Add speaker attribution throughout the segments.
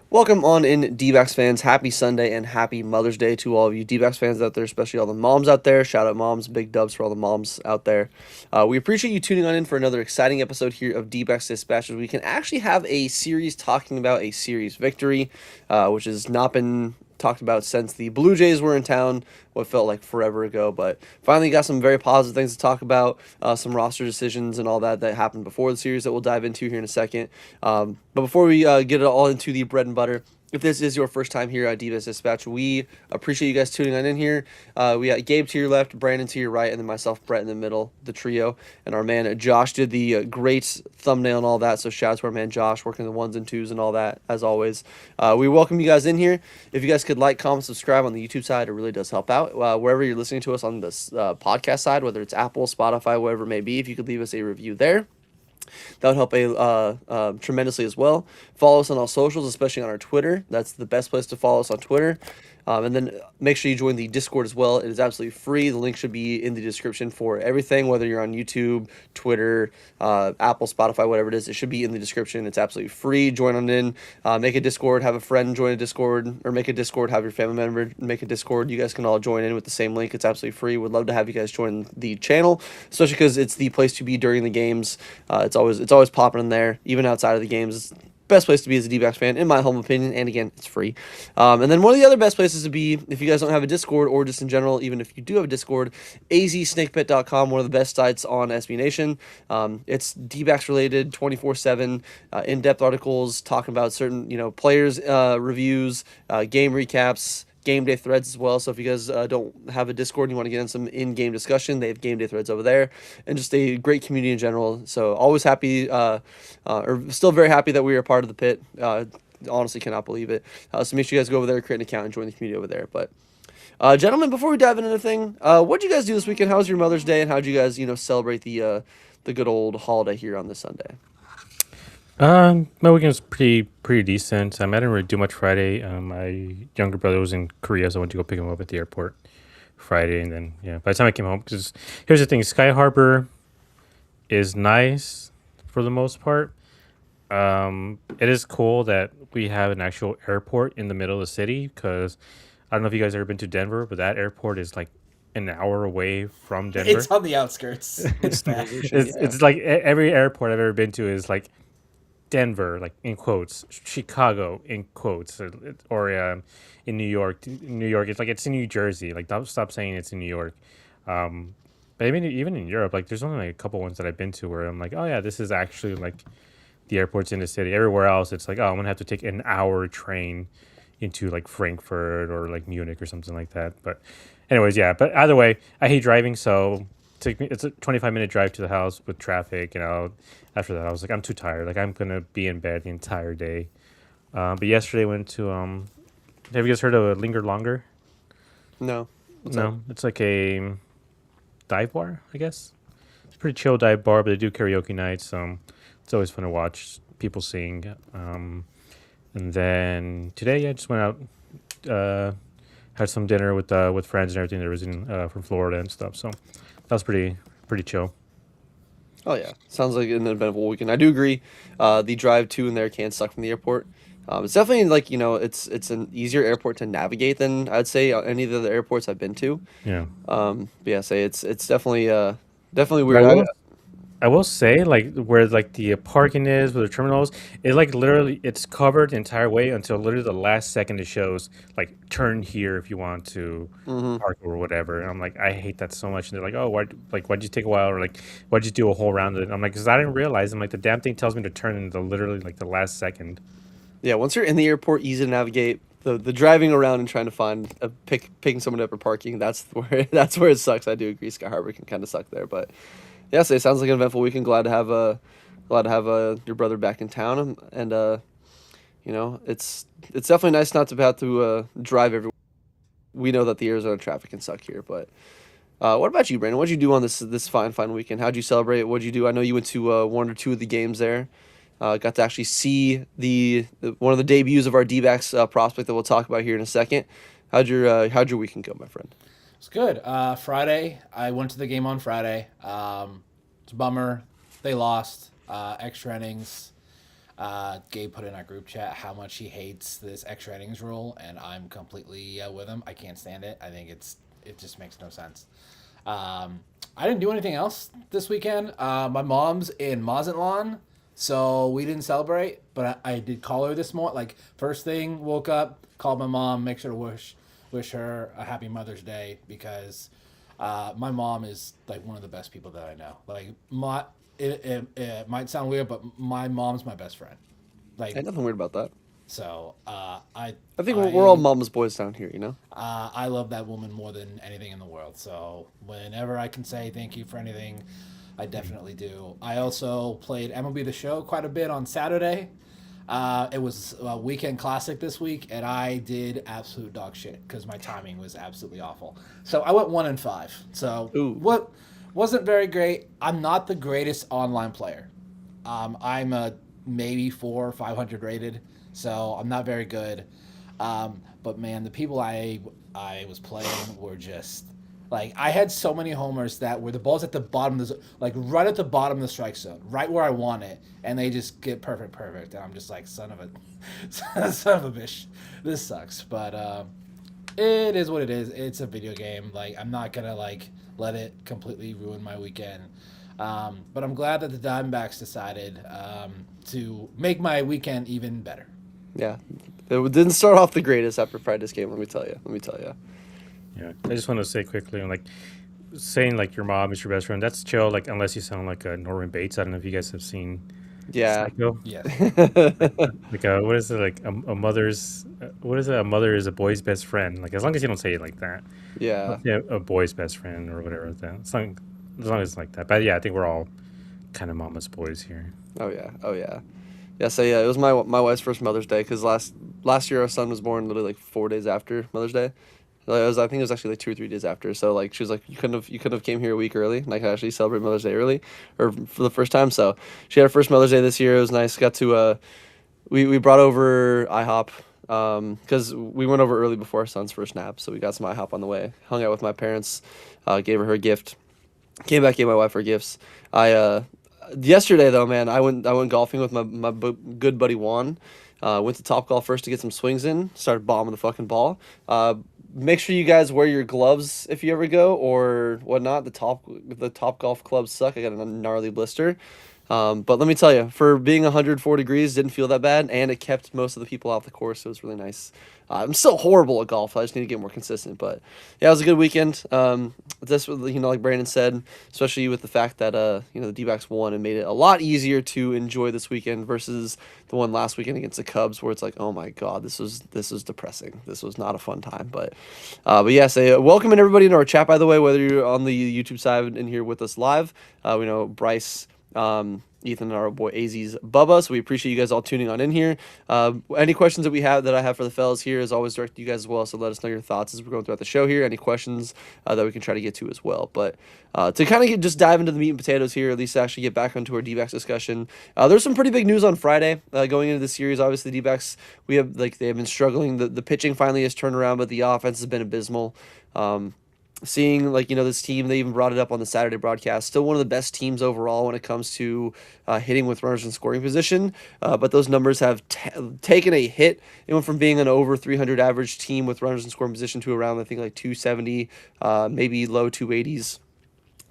Speaker 1: Welcome on in, Dbacks fans. Happy Sunday and happy Mother's Day to all of you Dbacks fans out there, especially all the moms out there. Shout out moms, big dubs for all the moms out there. We appreciate you tuning on in for another exciting episode here of Dbacks Dispatches. We can actually have a series talking about a series victory, which has not been talked about since the Blue Jays were in town, what felt like forever ago, but finally got some very positive things to talk about, some roster decisions and all that happened before the series that we'll dive into here in a second. But before we get it all into the bread and butter, if this is your first time here at Divas Dispatch, we appreciate you guys tuning on in here. We got Gabe to your left, Brandon to your right, and then myself, Brett, in the middle, the trio. And our man Josh did the great thumbnail and all that, so shout out to our man Josh, working the ones and twos and all that, as always. We welcome you guys in here. If you guys could like, comment, subscribe on the YouTube side, it really does help out. Wherever you're listening to us on this podcast side, whether it's Apple, Spotify, whatever it may be, if you could leave us a review there, that would help tremendously as well. Follow us on all socials, especially on our Twitter. That's the best place to follow us on Twitter. And then make sure you join the Discord as well. It is absolutely free. The link should be in the description for everything, whether you're on YouTube, Twitter, Apple, Spotify, whatever it is. It should be in the description. It's absolutely free. Join on in. Make a Discord. Have a friend join a Discord, or make a Discord. Have your family member make a Discord. You guys can all join in with the same link. It's absolutely free. Would love to have you guys join the channel, especially because it's the place to be during the games. It's always popping in there, even outside of the games. Best place to be as a D-backs fan, in my humble opinion, and again, it's free. And then one of the other best places to be, if you guys don't have a Discord, or just in general, even if you do have a Discord, azsnakepit.com, one of the best sites on SB Nation. It's D-backs related, 24/7, in-depth articles talking about certain, players, reviews, game recaps, game day threads as well. So if you guys don't have a Discord and you want to get in some in-game discussion, they have game day threads over there, and just a great community in general. So always happy, or still very happy that we are a part of the pit. Honestly cannot believe it. So make sure you guys go over there, create an account, and join the community over there. But gentlemen, before we dive into anything, what did you guys do this weekend? How was your Mother's Day, and how did you guys celebrate the good old holiday here on this Sunday?
Speaker 2: My weekend was pretty decent. I didn't really do much Friday. My younger brother was in Korea, so I went to go pick him up at the airport Friday, and then by the time I came home, because here's the thing, Sky Harbor is nice for the most part. It is cool that we have an actual airport in the middle of the city, because I don't know if you guys have ever been to Denver, but that airport is like an hour away from Denver.
Speaker 3: It's on the outskirts. It's bad.
Speaker 2: It's like every airport I've ever been to is like Denver, like in quotes, Chicago in quotes, or in New York. New York, it's like it's in New Jersey. Like, stop saying it's in New York. But I mean, even in Europe, like there's only like a couple ones that I've been to where I'm like, oh yeah, this is actually like the airport's in the city. Everywhere else, it's like, oh, I'm gonna have to take an hour train into like Frankfurt or like Munich or something like that. But anyways, yeah. But either way, I hate driving, so it's a 25-minute drive to the house with traffic, after that I was like, I'm too tired, like I'm gonna be in bed the entire day. But yesterday I went to have you guys heard of Linger Longer?
Speaker 1: No.
Speaker 2: No, it's like a dive bar, I guess. It's a pretty chill dive bar, but they do karaoke nights. It's always fun to watch people sing. And then today I just went out, had some dinner with friends and everything that was in from Florida and stuff. So that was pretty chill.
Speaker 1: Oh yeah, sounds like an eventful weekend. I do agree. The drive to and there can suck from the airport. It's definitely like it's an easier airport to navigate than I'd say any of the other airports I've been to.
Speaker 2: Yeah.
Speaker 1: But yeah, it's definitely weird.
Speaker 2: I will say, like, where like the parking is, where the terminals, it like literally it's covered the entire way until literally the last second it shows like turn here if you want to park or whatever. And I'm like, I hate that so much. And they're like, oh, why'd you take a while, or like why'd you do a whole round of it? And I'm like, because I didn't realize. I'm like, the damn thing tells me to turn in the literally like the last second.
Speaker 1: Yeah, once you're in the airport, easy to navigate. The driving around and trying to find picking someone up or parking, that's where it sucks. I do agree. Sky Harbor can kind of suck there, but. Yeah, so it sounds like an eventful weekend. Glad to have your brother back in town, and it's definitely nice not to have to drive everywhere we know that the Arizona traffic can suck here. But what about you, Brandon? What'd you do on this fine weekend? How'd you celebrate? What'd you do? I know you went to one or two of the games there. Got to actually see one of the debuts of our D-backs prospect that we'll talk about here in a second. How'd your weekend go, my friend?
Speaker 3: It's good. Friday, I went to the game on Friday. It's a bummer. They lost. Extra innings. Gabe put in our group chat how much he hates this extra innings rule, and I'm completely with him. I can't stand it. I think it just makes no sense. I didn't do anything else this weekend. My mom's in Mazatlan, so we didn't celebrate. But I did call her this morning. Like first thing, woke up, called my mom, make sure to wish her a happy Mother's Day because my mom is like one of the best people that I know. Like it might sound weird, but my mom's my best friend. Like
Speaker 1: Ain't nothing weird about that.
Speaker 3: so,
Speaker 1: I think we're all mama's boys down here, you know?
Speaker 3: I love that woman more than anything in the world. So whenever I can say thank you for anything, I definitely do. I also played MLB The Show quite a bit on Saturday. It was a weekend classic this week, and I did absolute dog shit because my timing was absolutely awful. So I went 1-5. So
Speaker 1: Ooh.
Speaker 3: what wasn't very great. I'm not the greatest online player. I'm a maybe 400 or 500 rated, so I'm not very good. But man, the people I was playing were just like I had so many homers that where the ball's at the bottom of the like right at the bottom of the strike zone, right where I want it, and they just get perfect, and I'm just like son of a bitch, this sucks. But it is what it is. It's a video game. Like I'm not gonna like let it completely ruin my weekend. But I'm glad that the Diamondbacks decided to make my weekend even better.
Speaker 1: Yeah. It didn't start off the greatest after Friday's game, let me tell you.
Speaker 2: Yeah, I just want to say quickly, like saying like your mom is your best friend. That's chill. Like unless you sound like a Norman Bates. I don't know if you guys have seen
Speaker 1: Yeah.
Speaker 2: Psycho.
Speaker 3: Yes.
Speaker 2: Like what is it like a mother's? What is it? A mother is a boy's best friend. Like as long as you don't say it like that.
Speaker 1: Yeah.
Speaker 2: Yeah, a boy's best friend or whatever. That as long as it's like that. But yeah, I think we're all kind of mama's boys here.
Speaker 1: Oh yeah. Oh yeah. Yeah, so yeah, it was my wife's first Mother's Day because last year our son was born literally like 4 days after Mother's Day. Like, I think it was actually like 2 or 3 days after. So like she was like you couldn't have came here a week early and I could actually celebrate Mother's Day early or for the first time. So she had her first Mother's Day this year. It was nice. Got to we brought over IHOP because we went over early before our son's first nap. So we got some IHOP on the way. Hung out with my parents. Gave her a gift. Came back, gave my wife her gifts. Yesterday though, man, I went golfing with my good buddy Juan. Went to Top Golf first to get some swings in. Started bombing the fucking ball. Make sure you guys wear your gloves if you ever go or whatnot. The Top Golf clubs suck. I got a gnarly blister. But let me tell you, for being 104 degrees, didn't feel that bad, and it kept most of the people off the course, so it was really nice. I'm still horrible at golf. I just need to get more consistent. But yeah, it was a good weekend. This, like Brandon said, especially with the fact that the D-backs won and made it a lot easier to enjoy this weekend versus the one last weekend against the Cubs, where it's like, oh my god, this was depressing. This was not a fun time. But yeah, so welcome everybody into our chat. By the way, whether you're on the YouTube side and here with us live, we know Bryce. Ethan and our boy AZ's Bubba, so we appreciate you guys all tuning on in here. Any questions that I have for the fellas here is always direct to you guys as well, so let us know your thoughts as we're going throughout the show here. Any questions that we can try to get to as well. But to kind of just dive into the meat and potatoes here, at least actually get back onto our D-backs discussion. There's some pretty big news on Friday going into the series. Obviously, D-backs, they have been struggling. The pitching finally has turned around, but the offense has been abysmal. Seeing this team, they even brought it up on the Saturday broadcast, still one of the best teams overall when it comes to hitting with runners in scoring position, but those numbers have taken a hit. It went from being an over 300 average team with runners in scoring position to around I think like 270, maybe low 280s.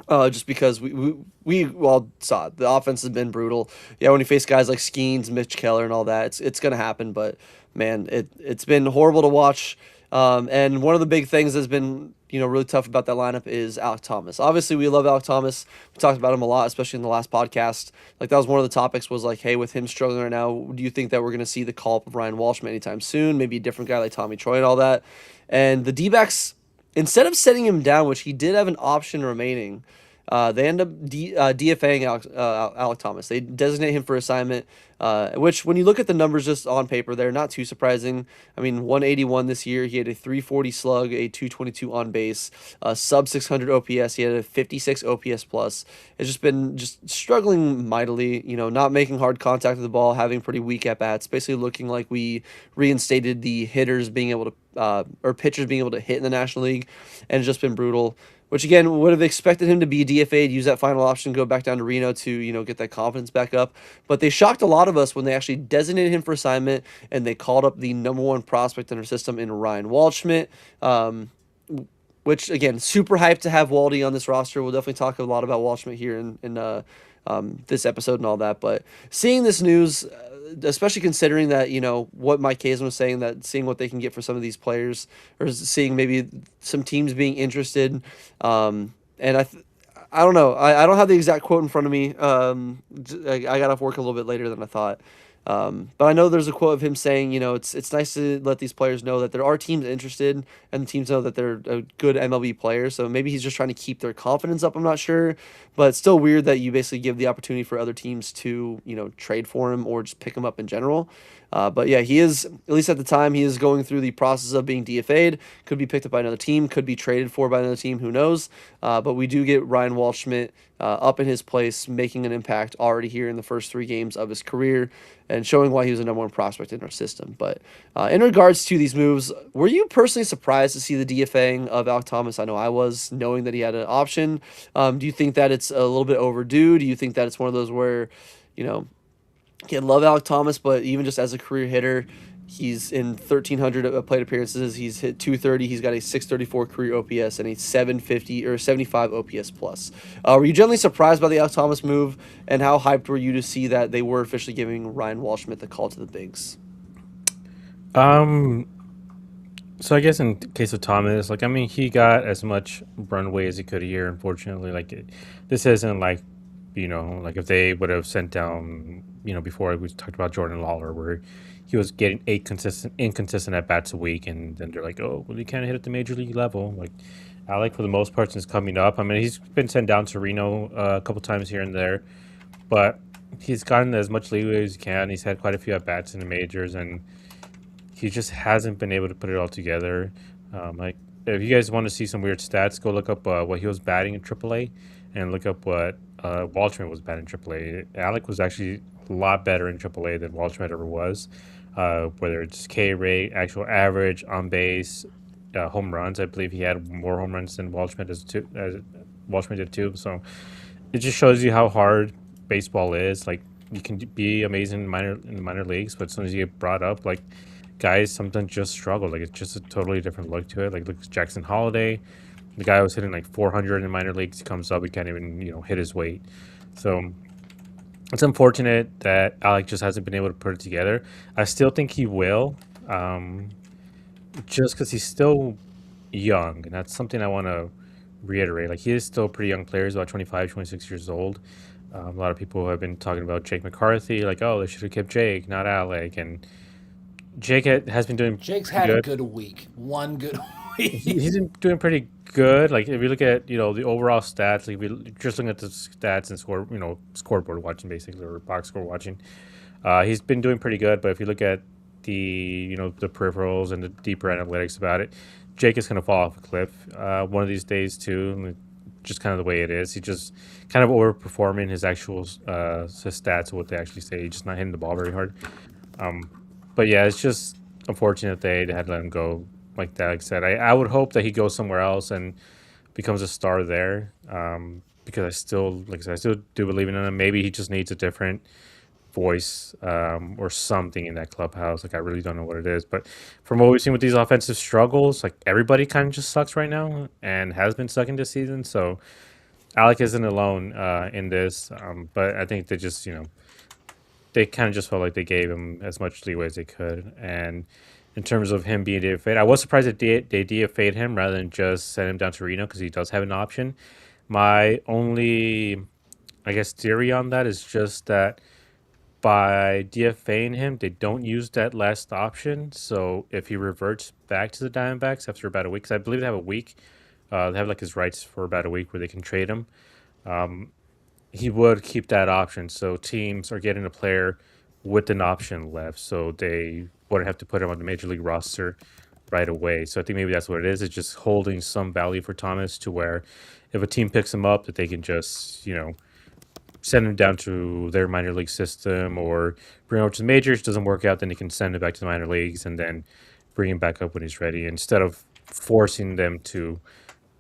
Speaker 1: Just because we all saw it. The offense has been brutal. Yeah, when you face guys like Skeens, Mitch Keller, and all that, it's gonna happen. But man, it's been horrible to watch. And one of the big things that's been really tough about that lineup is Alek Thomas. Obviously, we love Alek Thomas. We talked about him a lot, especially in the last podcast. Like that was one of the topics. Was like, hey, with him struggling right now, do you think that we're gonna see the call up of Ryan Walshman anytime soon? Maybe a different guy like Tommy Troy and all that. And the D-backs, instead of setting him down, which he did have an option remaining, they end up DFAing Alek Thomas. They designate him for assignment. which when you look at the numbers just on paper, they're not too surprising. I mean, 181 this year. He had a 340 slug, a 222 on base, sub 600 OPS. He had a 56 OPS plus. It's just been just struggling mightily. Not making hard contact with the ball, having pretty weak at bats. Basically, looking like we reinstated the hitters being able to or pitchers being able to hit in the National League, and it's just been brutal. Which again would have expected him to be DFA'd, use that final option, go back down to Reno to get that confidence back up. But they shocked a lot of us when they actually designated him for assignment and they called up the number one prospect in our system in Ryan Waldschmidt. Which again, super hyped to have Waldy on this roster. We'll definitely talk a lot about Waldschmidt here in this episode and all that. But seeing this news, especially considering that what Mike Kazin was saying, that seeing what they can get for some of these players, or seeing maybe some teams being interested, and I don't know. I don't have the exact quote in front of me. I got off work a little bit later than I thought. But I know there's a quote of him saying, it's nice to let these players know that there are teams interested, and the teams know that they're a good MLB player. So maybe he's just trying to keep their confidence up. I'm not sure, but it's still weird that you basically give the opportunity for other teams to, trade for him or just pick him up in general. But yeah, he is, at least at the time, he is going through the process of being DFA'd. Could be picked up by another team, could be traded for by another team, who knows? But we do get Ryan Waldschmidt up in his place, making an impact already here in the first 3 games of his career, and showing why he was a number one prospect in our system. But in regards to these moves, were you personally surprised to see the DFAing of Alek Thomas? I know I was, knowing that he had an option. Do you think that it's a little bit overdue? Do you think that it's one of those where, I love Alek Thomas, but even just as a career hitter, he's in 1,300 plate appearances. He's hit 230. He's got a 634 career OPS and a 750 or 75 OPS plus. Were you generally surprised by the Alek Thomas move, and how hyped were you to see that they were officially giving Ryan Waldschmidt the call to the bigs?
Speaker 2: Um, so I guess in case of Thomas, like I mean, he got as much runway as he could here. Unfortunately, this isn't like, like if they would have sent down, before we talked about Jordan Lawler, where he was getting 8 inconsistent at bats a week, and then they're like, oh, well, you can't hit at the major league level. Like Alec, for the most part, since coming up, I mean, he's been sent down to Reno a couple times here and there, but he's gotten as much leeway as he can. He's had quite a few at bats in the majors, and he just hasn't been able to put it all together. Like, if you guys want to see some weird stats, go look up what he was batting in AAA, and look up what Waldschmidt was batting in AAA. Alec was actually a lot better in AAA than Waldschmidt ever was. Whether it's K rate, actual average, on base, home runs. I believe he had more home runs than Waldschmidt did too. So it just shows you how hard baseball is. Like, you can be amazing in the minor leagues, but as soon as you get brought up, like, guys sometimes just struggle. Like, it's just a totally different look to it. Like, look at Jackson Holiday. The guy was hitting like 400 in minor leagues. He comes up, he can't even hit his weight. So it's unfortunate that Alec just hasn't been able to put it together. I still think he will, just because he's still young, and that's something I want to reiterate. Like, he is still a pretty young player. He's about 25, 26 years old. A lot of people have been talking about Jake McCarthy, like, oh, they should have kept Jake, not Alec. And Jake has been doing
Speaker 3: Jake's had a
Speaker 2: good.
Speaker 3: good week. One good week.
Speaker 2: He's been doing pretty good. Like, if you look at the overall stats, like, if we just looking at the stats and scoreboard watching basically, or box score watching, he's been doing pretty good. But if you look at the the peripherals and the deeper analytics about it, Jake is going to fall off a cliff one of these days too. And just kind of the way it is. He just kind of overperforming his actual his stats, what they actually say. He's just not hitting the ball very hard. But yeah, it's just unfortunate they had to let him go like that. Like I said, I would hope that he goes somewhere else and becomes a star there. Because I still, like I said, I still do believe in him. Maybe he just needs a different voice, or something in that clubhouse. Like, I really don't know what it is. But from what we've seen with these offensive struggles, like, everybody kind of just sucks right now and has been sucking this season. So Alec isn't alone in this. But I think they just, they kind of just felt like they gave him as much leeway as they could. And in terms of him being DFA'd, I was surprised that they DFA'd him rather than just send him down to Reno, because he does have an option. My only, I guess, theory on that is just that by DFAing him, they don't use that last option. So if he reverts back to the Diamondbacks after about a week, because I believe they have a week, they have like his rights for about a week where they can trade him. He would keep that option. So teams are getting a player with an option left, so they wouldn't have to put him on the major league roster right away. So I think maybe that's what it is. It's just holding some value for Thomas to where if a team picks him up, that they can just send him down to their minor league system or bring him over to the majors. Doesn't work out, then he can send him back to the minor leagues and then bring him back up when he's ready, instead of forcing them to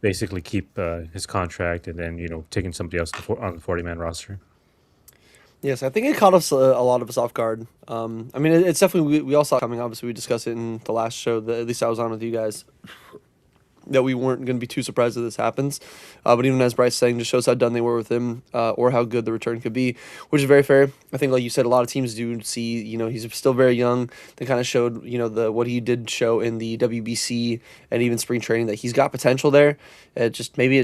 Speaker 2: basically keep his contract and then taking somebody else on the 40-man roster.
Speaker 1: Yes, I think it caught us a lot of us off guard. I mean, it's definitely we all saw it coming. Obviously, we discussed it in the last show. That at least I was on with you guys. That we weren't going to be too surprised that this happens. But even as Bryce saying, just shows how done they were with him, or how good the return could be, which is very fair. I think, like you said, a lot of teams do see, he's still very young. They kind of showed, what he did show in the WBC and even spring training, that he's got potential there. Maybe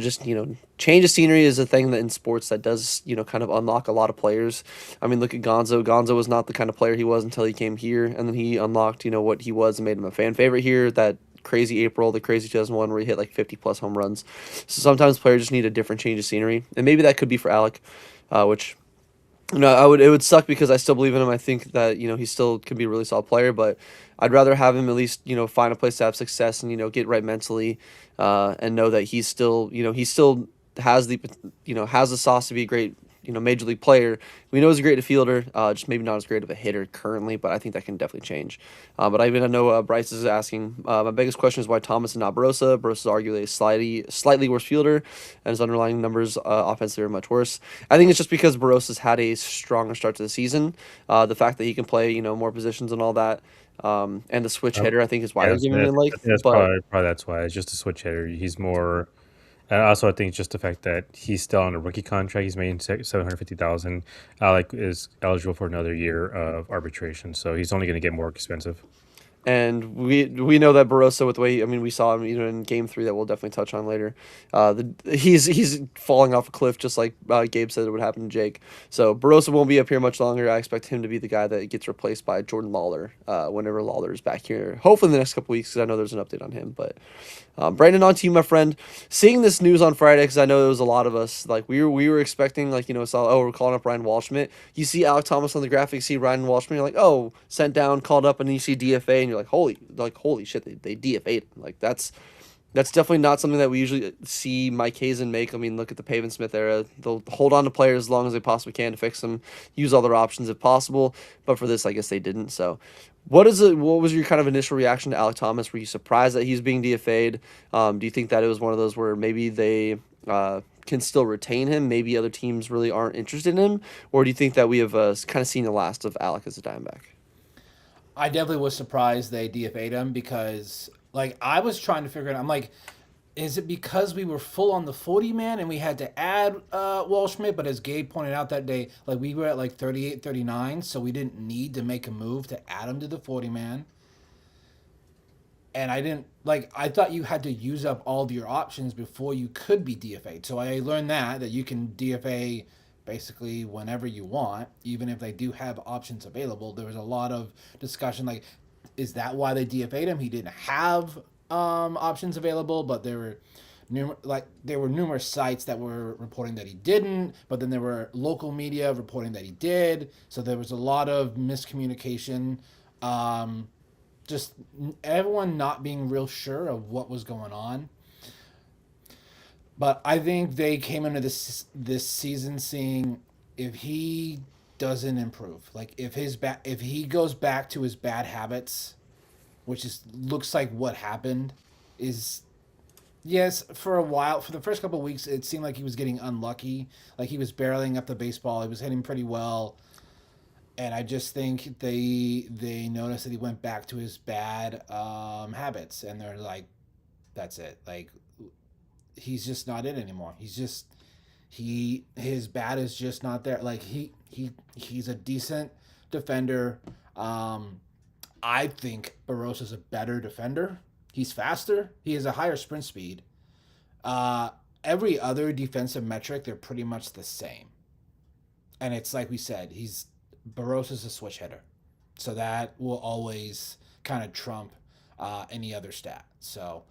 Speaker 1: change of scenery is a thing that in sports that does, kind of unlock a lot of players. I mean, look at Gonzo. Gonzo was not the kind of player he was until he came here, and then he unlocked, what he was and made him a fan favorite here. That crazy April, the crazy 2001 where he hit like 50 plus home runs. So sometimes players just need a different change of scenery, and maybe that could be for Alec, which it would suck because I still believe in him. I think that he still can be a really solid player, but I'd rather have him at least find a place to have success and get right mentally, and know that he's still he still has has the sauce to be a great major league player. We know he's a great fielder, just maybe not as great of a hitter currently, but I think that can definitely change. But I know Bryce is asking, my biggest question is why Thomas and not Barossa. Barossa is arguably a slightly worse fielder, and his underlying numbers offensively are much worse. I think it's just because Barossa's had a stronger start to the season. The fact that he can play more positions and all that, and the switch hitter, I think is why
Speaker 2: Yeah,
Speaker 1: they're giving him
Speaker 2: I
Speaker 1: like.
Speaker 2: think that's
Speaker 1: But
Speaker 2: probably that's why. It's just a switch hitter. He's more. And also, I think it's just the fact that he's still on a rookie contract. He's making 750,000. Alec is eligible for another year of arbitration, so he's only going to get more expensive.
Speaker 1: And we know that Barossa, with the way, I mean, we saw him in Game 3 that we'll definitely touch on later. He's falling off a cliff, just like Gabe said it would happen to Jake. So Barossa won't be up here much longer. I expect him to be the guy that gets replaced by Jordan Lawler whenever Lawler is back here. Hopefully in the next couple weeks, because I know there's an update on him. But Brandon, on to you, my friend. Seeing this news on Friday, because I know there was a lot of us, like we were expecting, like we're calling up Ryan Walschmidt. You see Alec Thomas on the graphic, see Ryan Walschmidt, you're like, oh, sent down, called up, and then you see DFA, and you're like, holy shit, they DFA'd him. Like that's definitely not something that we usually see Mike Hazen make. I mean, look at the Pavin Smith era. They'll hold on to players as long as they possibly can to fix them, use all their options if possible. But for this, I guess they didn't. So, what was your kind of initial reaction to Alec Thomas? Were you surprised that he's being DFA'd? Do you think that it was one of those where maybe they can still retain him? Maybe other teams really aren't interested in him? Or do you think that we have kind of seen the last of Alec as a Diamondback?
Speaker 3: I definitely was surprised they DFA'd him because, like, I was trying to figure it out. I'm like, is it because we were full on the 40 man and we had to add Walschmidt? But as Gabe pointed out that day, like, we were at like 38, 39, so we didn't need to make a move to add him to the 40 man. And I thought you had to use up all of your options before you could be DFA'd. So I learned that you can DFA basically whenever you want, even if they do have options available. There was a lot of discussion, like, is that why they DFA'd him? He didn't have options available, but there were numerous sites that were reporting that he didn't, but then there were local media reporting that he did. So there was a lot of miscommunication. Just everyone not being real sure of what was going on. But I think they came into this season seeing if he doesn't improve, like if he goes back to his bad habits, which looks like what happened, is yes, for a while, for the first couple of weeks, it seemed like he was getting unlucky, like he was barreling up the baseball, he was hitting pretty well, and I just think they noticed that he went back to his bad habits, and they're like, that's it, like he's just not it anymore. His bat is just not there. Like he's a decent defender. I think Barossa's a better defender. He's faster. He has a higher sprint speed. Every other defensive metric, they're pretty much the same. And it's like we said, Barossa's a switch hitter. So that will always kind of trump any other stat. So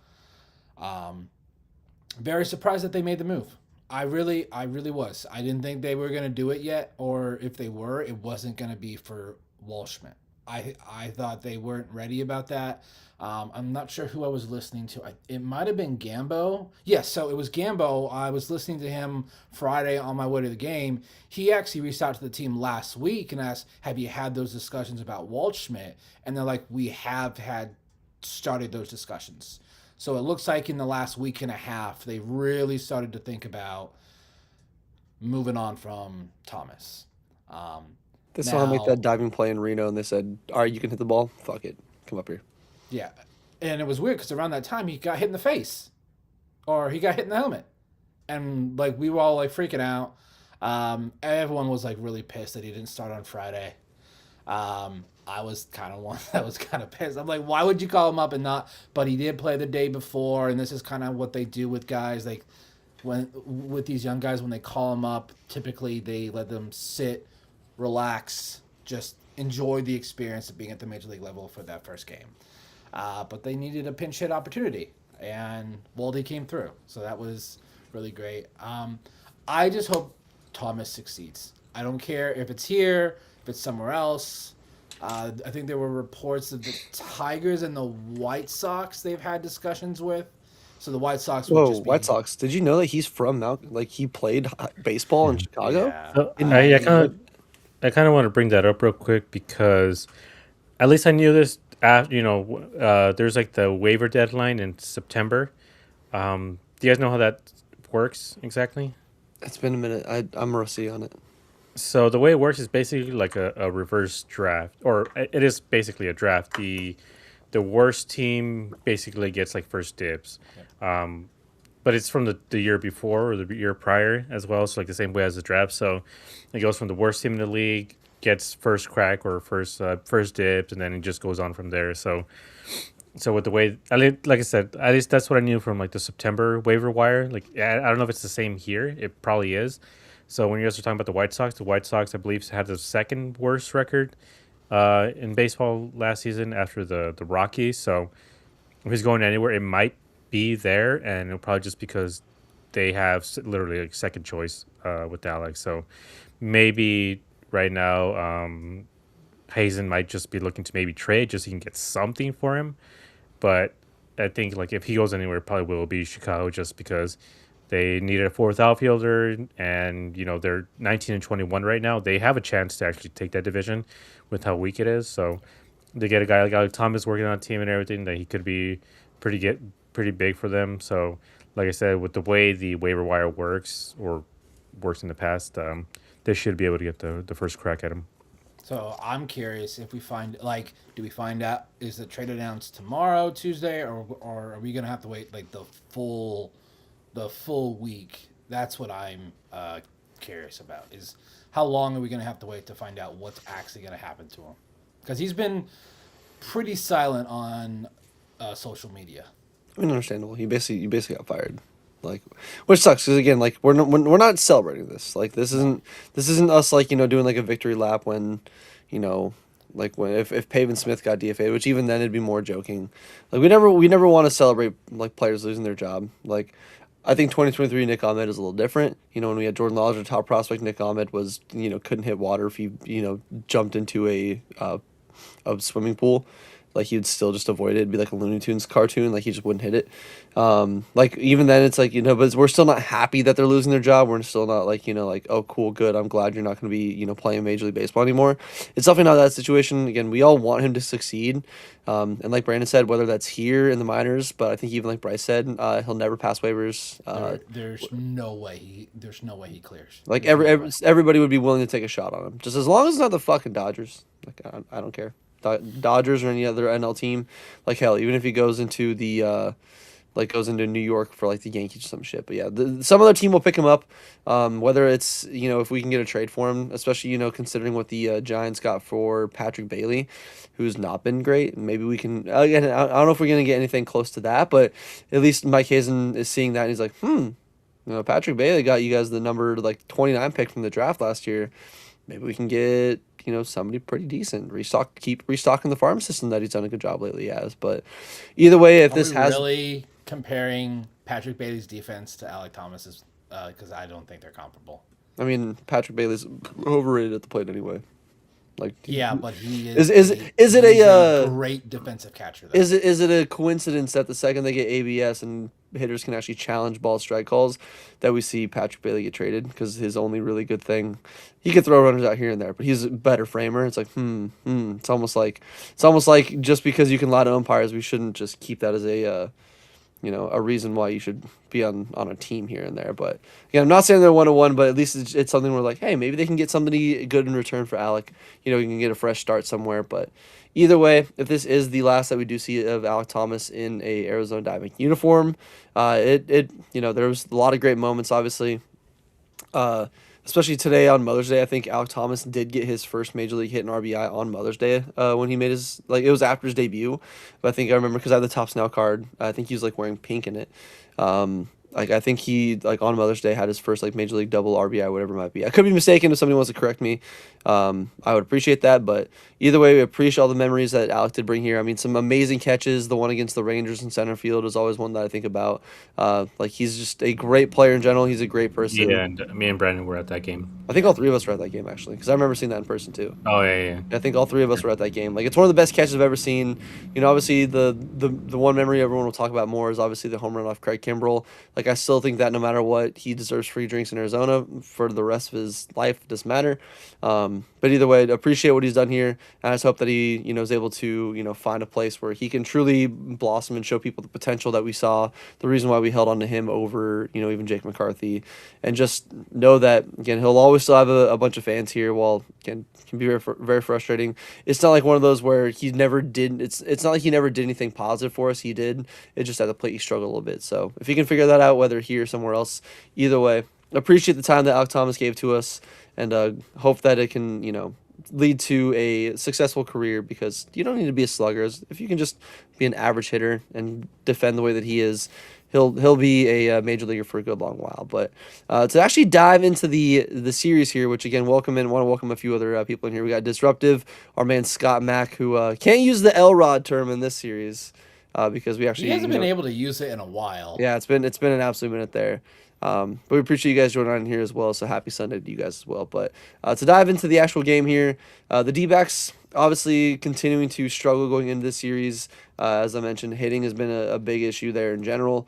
Speaker 3: very surprised that they made the move. I really was. I didn't think they were going to do it yet, or if they were, it wasn't going to be for Walshman. I thought they weren't ready about that. I'm not sure who I was listening to. It might have been Gambo. Yes, so it was Gambo. I was listening to him Friday on my way to the game. He actually reached out to the team last week and asked, "Have you had those discussions about Waldschmidt?" And they're like, "We have had started those discussions." So it looks like in the last week and a half, they really started to think about moving on from Thomas. Um,
Speaker 1: They saw him make that
Speaker 3: Now,
Speaker 1: diving play in Reno, and they said, "All right, you can hit the ball. Fuck it, come up here."
Speaker 3: yeah, and it was weird because around that time he got hit in the face or he got hit in the helmet, and like we were all like freaking out. Everyone was like really pissed that he didn't start on Friday. I was kind of one that was kind of pissed. I'm like, why would you call him up and not? But he did play the day before, and this is kind of what they do with guys like when with these young guys when they call them up. Typically, they let them sit, relax, just enjoy the experience of being at the major league level for that first game. But they needed a pinch hit opportunity, and Waldy came through. So that was really great. I just hope Thomas succeeds. I don't care if it's here, if it's somewhere else. I think there were reports of the Tigers and the White Sox they've had discussions with. So the White Sox would
Speaker 1: Whoa,
Speaker 3: just
Speaker 1: White
Speaker 3: be,
Speaker 1: Sox! Did you know that he's from Mount? Like he played baseball in Chicago?
Speaker 3: yeah.
Speaker 2: So
Speaker 1: In
Speaker 2: I
Speaker 1: what?
Speaker 2: I kind of want to bring that up real quick because at least I knew this. There's like the waiver deadline in September. Do you guys know how that works exactly?
Speaker 1: It's been a minute. I'm rusty on it.
Speaker 2: So the way it works is basically like a reverse draft, or it is basically a draft. The worst team basically gets like first dibs. Um, but it's from the year before or the year prior as well. So like the same way as the draft. So it goes from the worst team in the league gets first crack or first dibs, and then it just goes on from there. So with the way, like I said, at least that's what I knew from like the September waiver wire. Like I don't know if it's the same here. It probably is. So when you guys are talking about the White Sox I believe had the second worst record in baseball last season after the Rockies. So if he's going anywhere, it might be there, and it'll probably just because they have literally like second choice with Alex. So maybe right now Hazen might just be looking to maybe trade just so he can get something for him. But I think like if he goes anywhere, it probably will be Chicago just because they needed a fourth outfielder, and they're 19-21 right now. They have a chance to actually take that division with how weak it is. So they get a guy like Alec Thomas working on a team and everything that he could be pretty big for them. So like I said, with the way the waiver wire works or works in the past, they should be able to get the first crack at him.
Speaker 3: So I'm curious if we find like, do we find out is the trade announced tomorrow, Tuesday, or are we gonna have to wait like the full week? That's what I'm curious about. Is how long are we gonna have to wait to find out what's actually gonna happen to him? Because he's been pretty silent on social media.
Speaker 1: I mean, understandable. You basically got fired, like, which sucks because again, like we're not celebrating this. Like
Speaker 3: No.
Speaker 1: this isn't us like doing like a victory lap when, you know, like when if Pavin Smith got DFA'd, which even then it'd be more joking. Like we never want to celebrate like players losing their job. Like I think 2023 Nick Ahmed is a little different. When we had Jordan Lodge, our top prospect, Nick Ahmed was couldn't hit water if he jumped into a swimming pool. Like he would still just avoid it. It'd be like a Looney Tunes cartoon. Like he just wouldn't hit it. Like even then, it's like but we're still not happy that they're losing their job. We're still not like like, oh cool, good. I'm glad you're not going to be playing Major League Baseball anymore. It's definitely not that situation. Again, we all want him to succeed. And like Brandon said, whether that's here in the minors, but I think even like Bryce said, he'll never pass waivers.
Speaker 3: There's no way he clears.
Speaker 1: Like
Speaker 3: There's no way.
Speaker 1: everybody would be willing to take a shot on him, just as long as it's not the fucking Dodgers. Like I don't care. Dodgers or any other NL team, like hell, even if he goes into the goes into New York for like the Yankees or some shit. But yeah, some other team will pick him up. Whether it's if we can get a trade for him, especially considering what the Giants got for Patrick Bailey, who's not been great. Maybe we can again. I don't know if we're gonna get anything close to that, but at least Mike Hazen is seeing that and he's like, Patrick Bailey got you guys the number like 29 pick from the draft last year. Maybe we can get somebody pretty decent. Keep restocking the farm system that he's done a good job lately as. But either way, if
Speaker 3: Are we
Speaker 1: this has
Speaker 3: really comparing Patrick Bailey's defense to Alec Thomas's? Because I don't think they're comparable.
Speaker 1: I mean, Patrick Bailey's overrated at the plate anyway. Like,
Speaker 3: Yeah, but he
Speaker 1: is
Speaker 3: is
Speaker 1: is
Speaker 3: a
Speaker 1: is it
Speaker 3: he's
Speaker 1: a
Speaker 3: a great defensive catcher though.
Speaker 1: is it a coincidence that the second they get ABS and hitters can actually challenge ball strike calls, that we see Patrick Bailey get traded? Because his only really good thing, he could throw runners out here and there, but he's a better framer. It's like it's almost like just because you can lie to umpires, we shouldn't just keep that as a reason why you should be on a team here and there. But yeah, I'm not saying they're 1-1, but at least it's something where like, hey, maybe they can get somebody good in return for Alec. You can get a fresh start somewhere. But either way, if this is the last that we do see of Alec Thomas in a Arizona Diamondback uniform, there was a lot of great moments, obviously. Uh, Especially today on Mother's Day, I think Alec Thomas did get his first major league hit in RBI on Mother's Day. When he made his, like, it was after his debut, but I think I remember because I have the Top Snell card. I think he was like wearing pink in it. Like, I think he, like, on Mother's Day had his first like major league double RBI, whatever it might be. I could be mistaken. If somebody wants to correct me, I would appreciate that. But either way, we appreciate all the memories that Alec did bring here. I mean, some amazing catches. The one against the Rangers in center field is always one that I think about. Like, he's just a great player in general. He's a great person.
Speaker 2: Yeah, and me and Brandon were at that game.
Speaker 1: I think all three of us were at that game, actually, because I remember seeing that in person too.
Speaker 2: Oh yeah.
Speaker 1: I think all three of us were at that game. Like, it's one of the best catches I've ever seen. Obviously the one memory everyone will talk about more is obviously the home run off Craig Kimbrell. Like, I still think that no matter what, he deserves free drinks in Arizona for the rest of his life. It doesn't matter. But either way, appreciate what he's done here. And I just hope that he, is able to, find a place where he can truly blossom and show people the potential that we saw, the reason why we held on to him over, even Jake McCarthy. And just know that, again, he'll always still have a bunch of fans here. While, again, can be very, very frustrating. It's not like one of those where he never did. It's not like he never did anything positive for us. He did. It just at the plate he struggled a little bit. So if he can figure that out, whether here or somewhere else, either way, appreciate the time that Alec Thomas gave to us, and hope that it can lead to a successful career, because you don't need to be a slugger. If you can just be an average hitter and defend the way that he is, he'll be a major leaguer for a good long while. But to actually dive into the series here, which again, want to welcome a few other people in here. We got Disruptive, our man Scott Mack, who can't use the L-Rod term in this series because we actually
Speaker 3: He hasn't been able to use it in a while.
Speaker 1: Yeah, it's been an absolute minute there. But we appreciate you guys joining on here as well. So happy Sunday to you guys as well. But to dive into the actual game here, the D-backs obviously continuing to struggle going into this series. As I mentioned, hitting has been a big issue there in general.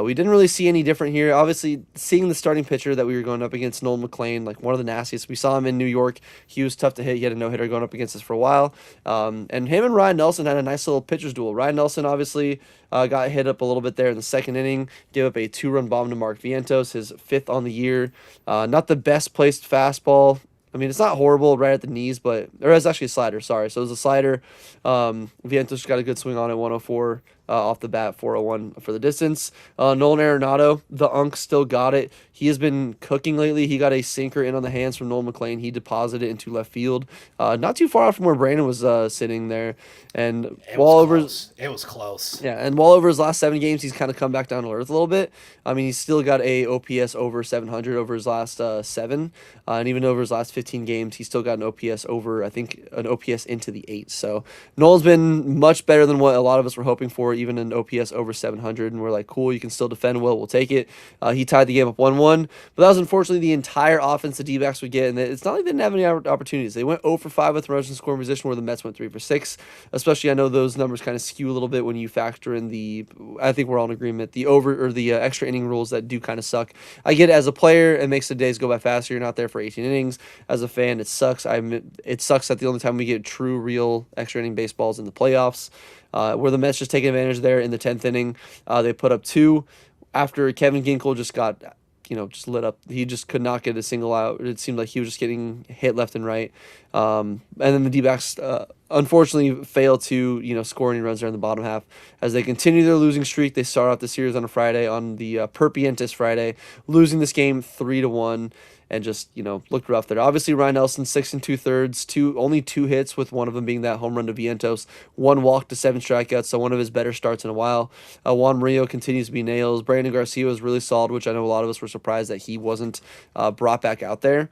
Speaker 1: We didn't really see any different here. Obviously, seeing the starting pitcher that we were going up against, Nolan McLean, like one of the nastiest. We saw him in New York. He was tough to hit. He had a no-hitter going up against us for a while. And him and Ryan Nelson had a nice little pitcher's duel. Ryan Nelson obviously got hit up a little bit there in the second inning, gave up a 2-run bomb to Mark Vientos, his 5th on the year. Not the best placed fastball. I mean, it's not horrible right at the knees, but there was actually a slider. Sorry. So it was a slider. Vientos got a good swing on it, 104 off the bat, 401 for the distance. Nolan Arenado, the Unk, still got it. He has been cooking lately. He got a sinker in on the hands from Nolan McLean. He deposited it into left field, not too far out from where Brandon was sitting there. And
Speaker 3: it was close.
Speaker 1: Yeah, and while over his last 7 games, he's kind of come back down to earth a little bit. I mean, he's still got a OPS over 700 over his last 7, and even over his last 15 games, he's still got an OPS over, I think, an OPS into the 8. So Nolan's been much better than what a lot of us were hoping for, even an OPS over 700, and we're like, cool, you can still defend well, we'll take it. He tied the game up 1-1, but that was unfortunately the entire offense the D-backs would get, and it's not like they didn't have any opportunities. They went 0 for 5 with runners in scoring position, where the Mets went 3 for 6. Especially, I know those numbers kind of skew a little bit when you factor in I think we're all in agreement, the over or the extra inning rules that do kind of suck. I get it as a player, it makes the days go by faster. You're not there for 18 innings. As a fan, it sucks. It sucks that the only time we get true, real extra inning baseballs in the playoffs. Where the Mets just taking advantage there in the 10th inning. They put up 2 after Kevin Ginkel just got, just lit up. He just could not get a single out. It seemed like he was just getting hit left and right. And then the D-backs unfortunately failed to, score any runs there in the bottom half. As they continue their losing streak, they start off the series on a Friday, on the Perpientis Friday, losing this game 3-1. And just, looked rough there. Obviously, Ryan Nelson, 6 2/3, only 2 hits, with one of them being that home run to Vientos, 1 walk to 7 strikeouts, so one of his better starts in a while. Juan Murillo continues to be nails. Brandon Garcia was really solid, which I know a lot of us were surprised that he wasn't brought back out there.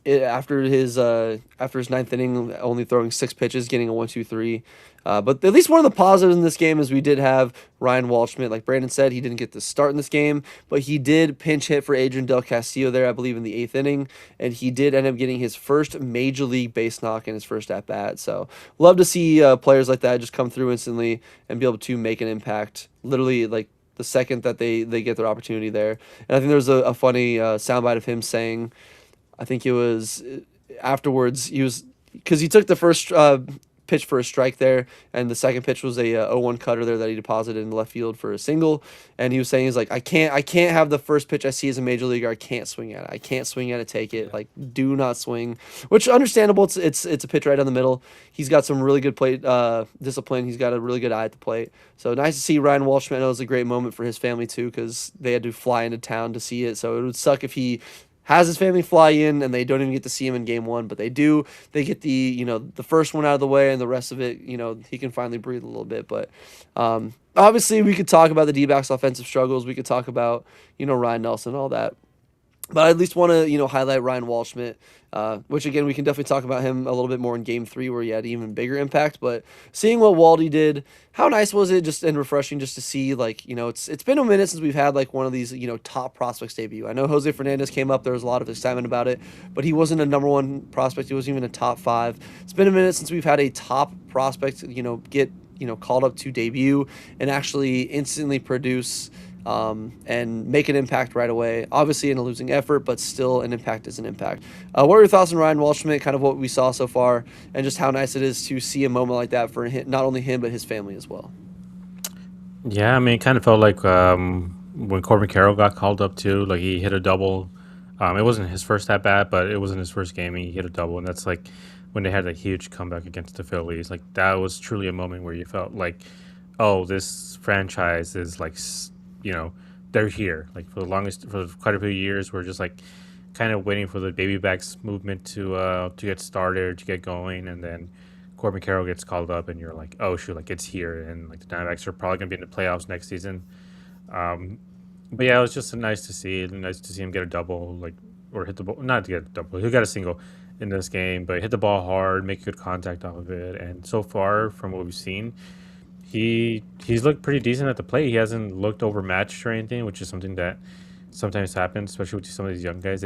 Speaker 1: after his ninth inning, only throwing 6 pitches, getting a 1-2-3. But at least one of the positives in this game is we did have Ryan Waldschmidt. Like Brandon said, he didn't get to start in this game, but he did pinch hit for Adrian Del Castillo there, I believe, in the eighth inning, and he did end up getting his first major league base knock in his first at bat. So love to see players like that just come through instantly and be able to make an impact. Literally, like the second that they get their opportunity there. And I think there was a funny soundbite of him saying, I think it was afterwards, he was because he took the first pitch for a strike there, and the second pitch was a 0-1 cutter there that he deposited in left field for a single. And he was saying, he's like, I can't have the first pitch I see as a major leaguer. I can't swing at it. I can't swing at it. Take it. Like, do not swing. Which understandable. It's a pitch right down the middle. He's got some really good plate discipline. He's got a really good eye at the plate. So nice to see Ryan Walshman. I know it was a great moment for his family too, because they had to fly into town to see it. So it would suck if he has his family fly in and they don't even get to see him in game one, but they do. They get the first one out of the way, and the rest of it, he can finally breathe a little bit. But obviously, we could talk about the D-backs offensive struggles. We could talk about Ryan Nelson and all that. But I at least want to, highlight Ryan Walshmidt, which, again, we can definitely talk about him a little bit more in Game 3 where he had even bigger impact. But seeing what Waldy did, how nice was it just and refreshing just to see, it's been a minute since we've had, one of these, top prospects debut. I know Jose Fernandez came up. There was a lot of excitement about it, but he wasn't a number one prospect. He wasn't even a top 5. It's been a minute since we've had a top prospect, get, called up to debut and actually instantly produce and make an impact right away. Obviously in a losing effort, but still an impact is an impact. What are your thoughts on Ryan Walshmidt, kind of what we saw so far, and just how nice it is to see a moment like that for him, not only him, but his family as well?
Speaker 2: Yeah, I mean, it kind of felt like when Corbin Carroll got called up too, like he hit a double. It wasn't his first at bat, but it was in his first game. And he hit a double, and that's like when they had a huge comeback against the Phillies. Like that was truly a moment where you felt like, oh, this franchise is like, they're here. Like for quite a few years, we're just like kind of waiting for the baby backs movement to get started, to get going, and then Corbin Carroll gets called up, and you're like, oh shoot, like it's here, and like the Diamondbacks are probably gonna be in the playoffs next season. Um, but yeah, it was just nice to see. Nice to see him get a double, like or hit the ball. Not to get a double, he got a single in this game, but hit the ball hard, make good contact off of it. And so far, from what we've seen, he's looked pretty decent at the plate. He hasn't looked overmatched or anything, which is something that sometimes happens, especially with some of these young guys.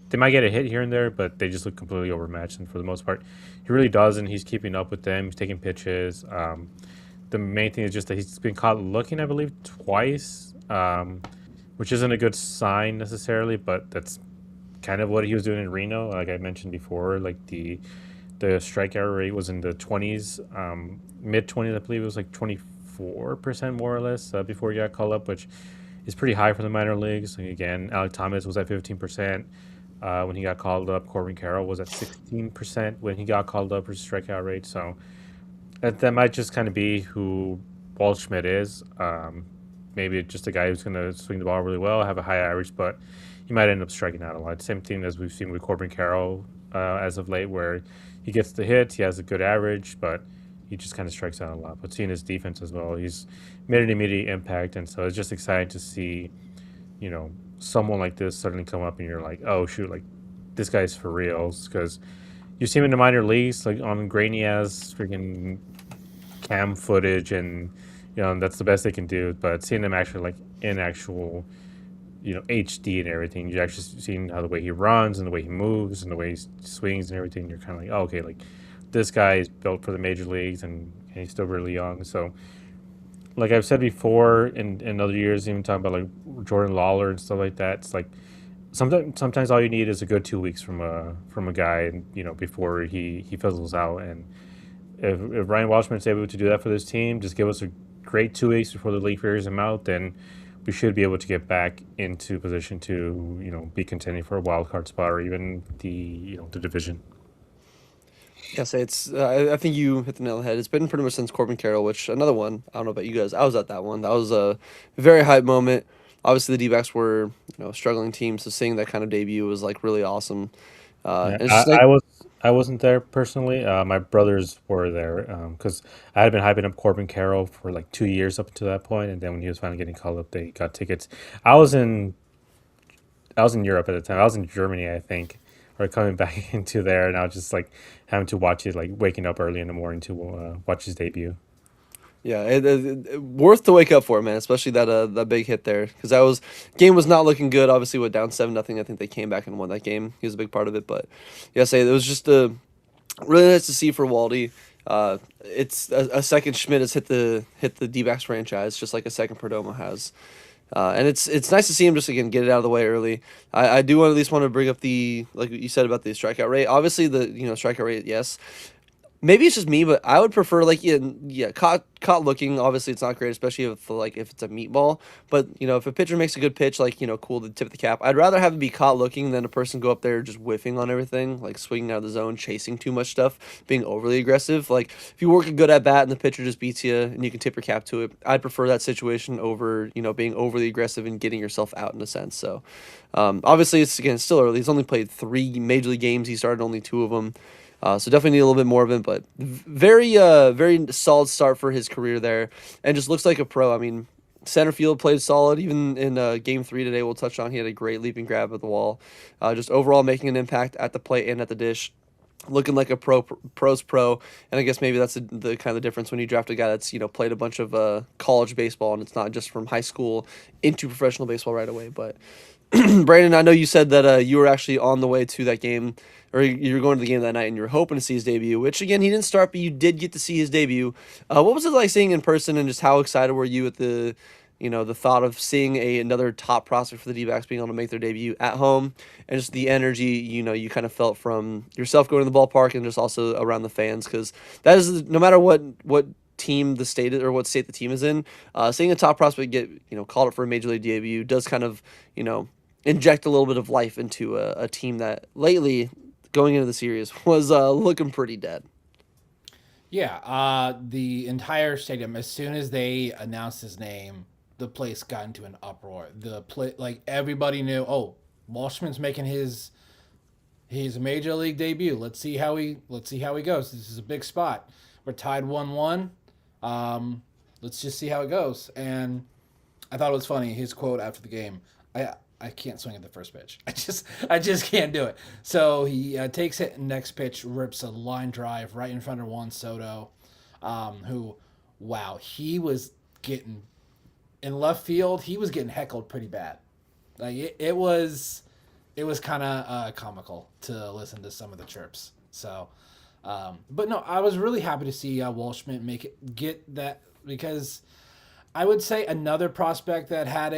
Speaker 2: They might get a hit here and there, but they just look completely overmatched. And for the most part, he really doesn't. He's keeping up with them. He's taking pitches. The main thing is just that he's been caught looking, I believe, twice, which isn't a good sign necessarily, but that's kind of what he was doing in Reno. Like I mentioned before, like the strikeout rate was in the 20s, mid 20s, I believe it was like 24% more or less before he got called up, which is pretty high for the minor leagues. Like, again, Alec Thomas was at 15% when he got called up. Corbin Carroll was at 16% when he got called up for strikeout rate. So that might just kind of be who Waldschmidt is. Maybe just a guy who's going to swing the ball really well, have a high average, but he might end up striking out a lot. Same thing as we've seen with Corbin Carroll as of late, where he gets the hits, he has a good average, but he just kind of strikes out a lot. But seeing his defense as well, he's made an immediate impact, and so it's just exciting to see, someone like this suddenly come up, and you're like, oh shoot, like this guy's for reals, because you see him in the minor leagues, like on grainy ass freaking cam footage, and that's the best they can do. But seeing him actually like in actual, HD and everything, you're actually seeing how the way he runs and the way he moves and the way he swings and everything. You're kind of like, oh, okay, like this guy is built for the major leagues, and he's still really young. So, like I've said before, in other years, even talking about like Jordan Lawler and stuff like that, it's like sometimes all you need is a good 2 weeks from a guy, and before he fizzles out. And if Ryan Washburn is able to do that for this team, just give us a great 2 weeks before the league figures him out, then we should be able to get back into position to be contending for a wild card spot or even the division.
Speaker 1: Yes, it's. I think you hit the nail on the head. It's been pretty much since Corbin Carroll, which another one. I don't know about you guys. I was at that one. That was a very hype moment. Obviously, the D-backs were a struggling team, so seeing that kind of debut was like really awesome.
Speaker 2: Yeah,
Speaker 1: And it's just like
Speaker 2: I wasn't there personally. My brothers were there because I had been hyping up Corbin Carroll for like 2 years up until that point, and then when he was finally getting called up, they got tickets. I was in I was in Europe at the time. I was in Germany, I think, or coming back into there, and I was just like having to watch it, like waking up early in the morning to watch his debut.
Speaker 1: Yeah, worth to wake up for, man. Especially that big hit there, because that was game was not looking good. Obviously, went down 7-0. I think they came back and won that game. He was a big part of it, but yeah, say it was just really nice to see for Waldy. It's a second Schmidt has hit the D-backs franchise, just like a second Perdomo has. And it's nice to see him just again get it out of the way early. I do at least want to bring up the like you said about the strikeout rate. Obviously the strikeout rate, yes. Maybe it's just me, but I would prefer like yeah, caught looking. Obviously, it's not great, especially if it's a meatball. But if a pitcher makes a good pitch, like cool to tip the cap. I'd rather have it be caught looking than a person go up there just whiffing on everything, like swinging out of the zone, chasing too much stuff, being overly aggressive. Like if you work a good at bat and the pitcher just beats you and you can tip your cap to it, I'd prefer that situation over being overly aggressive and getting yourself out in a sense. So obviously, it's again still early. He's only played 3 major league games. He started only 2 of them. So definitely need a little bit more of it, but very solid start for his career there, and just looks like a pro. I mean, center field played solid. Even in game 3 today, we'll touch on. He had a great leaping grab at the wall. Just overall making an impact at the plate and at the dish. Looking like a pro's pro, and I guess maybe that's the kind of difference when you draft a guy that's played a bunch of college baseball, and it's not just from high school into professional baseball right away. But Brandon, I know you said that you were actually on the way to that game, or you were going to the game that night, and you were hoping to see his debut. Which again, he didn't start, but you did get to see his debut. What was it like seeing in person, and just how excited were you at the thought of seeing another top prospect for the D-backs being able to make their debut at home, and just the energy you kind of felt from yourself going to the ballpark and just also around the fans, because that is no matter what team the state or what state the team is in, seeing a top prospect get called up for a major league debut does kind of inject a little bit of life into a team that lately going into the series was looking pretty dead.
Speaker 3: Yeah, the entire stadium, as soon as they announced his name, the place got into an uproar. Like everybody knew, oh, Walshman's making his major league debut. Let's see how he goes. This is a big spot. We're tied 1-1. Let's just see how it goes. And I thought it was funny. His quote after the game, I can't swing at the first pitch. I just can't do it. So he takes it, next pitch, rips a line drive right in front of Juan Soto, who, wow, he was getting in left field. He was getting heckled pretty bad. Like it was kind of comical to listen to some of the chirps. So, but no, I was really happy to see Walshman get that, because I would say another prospect that had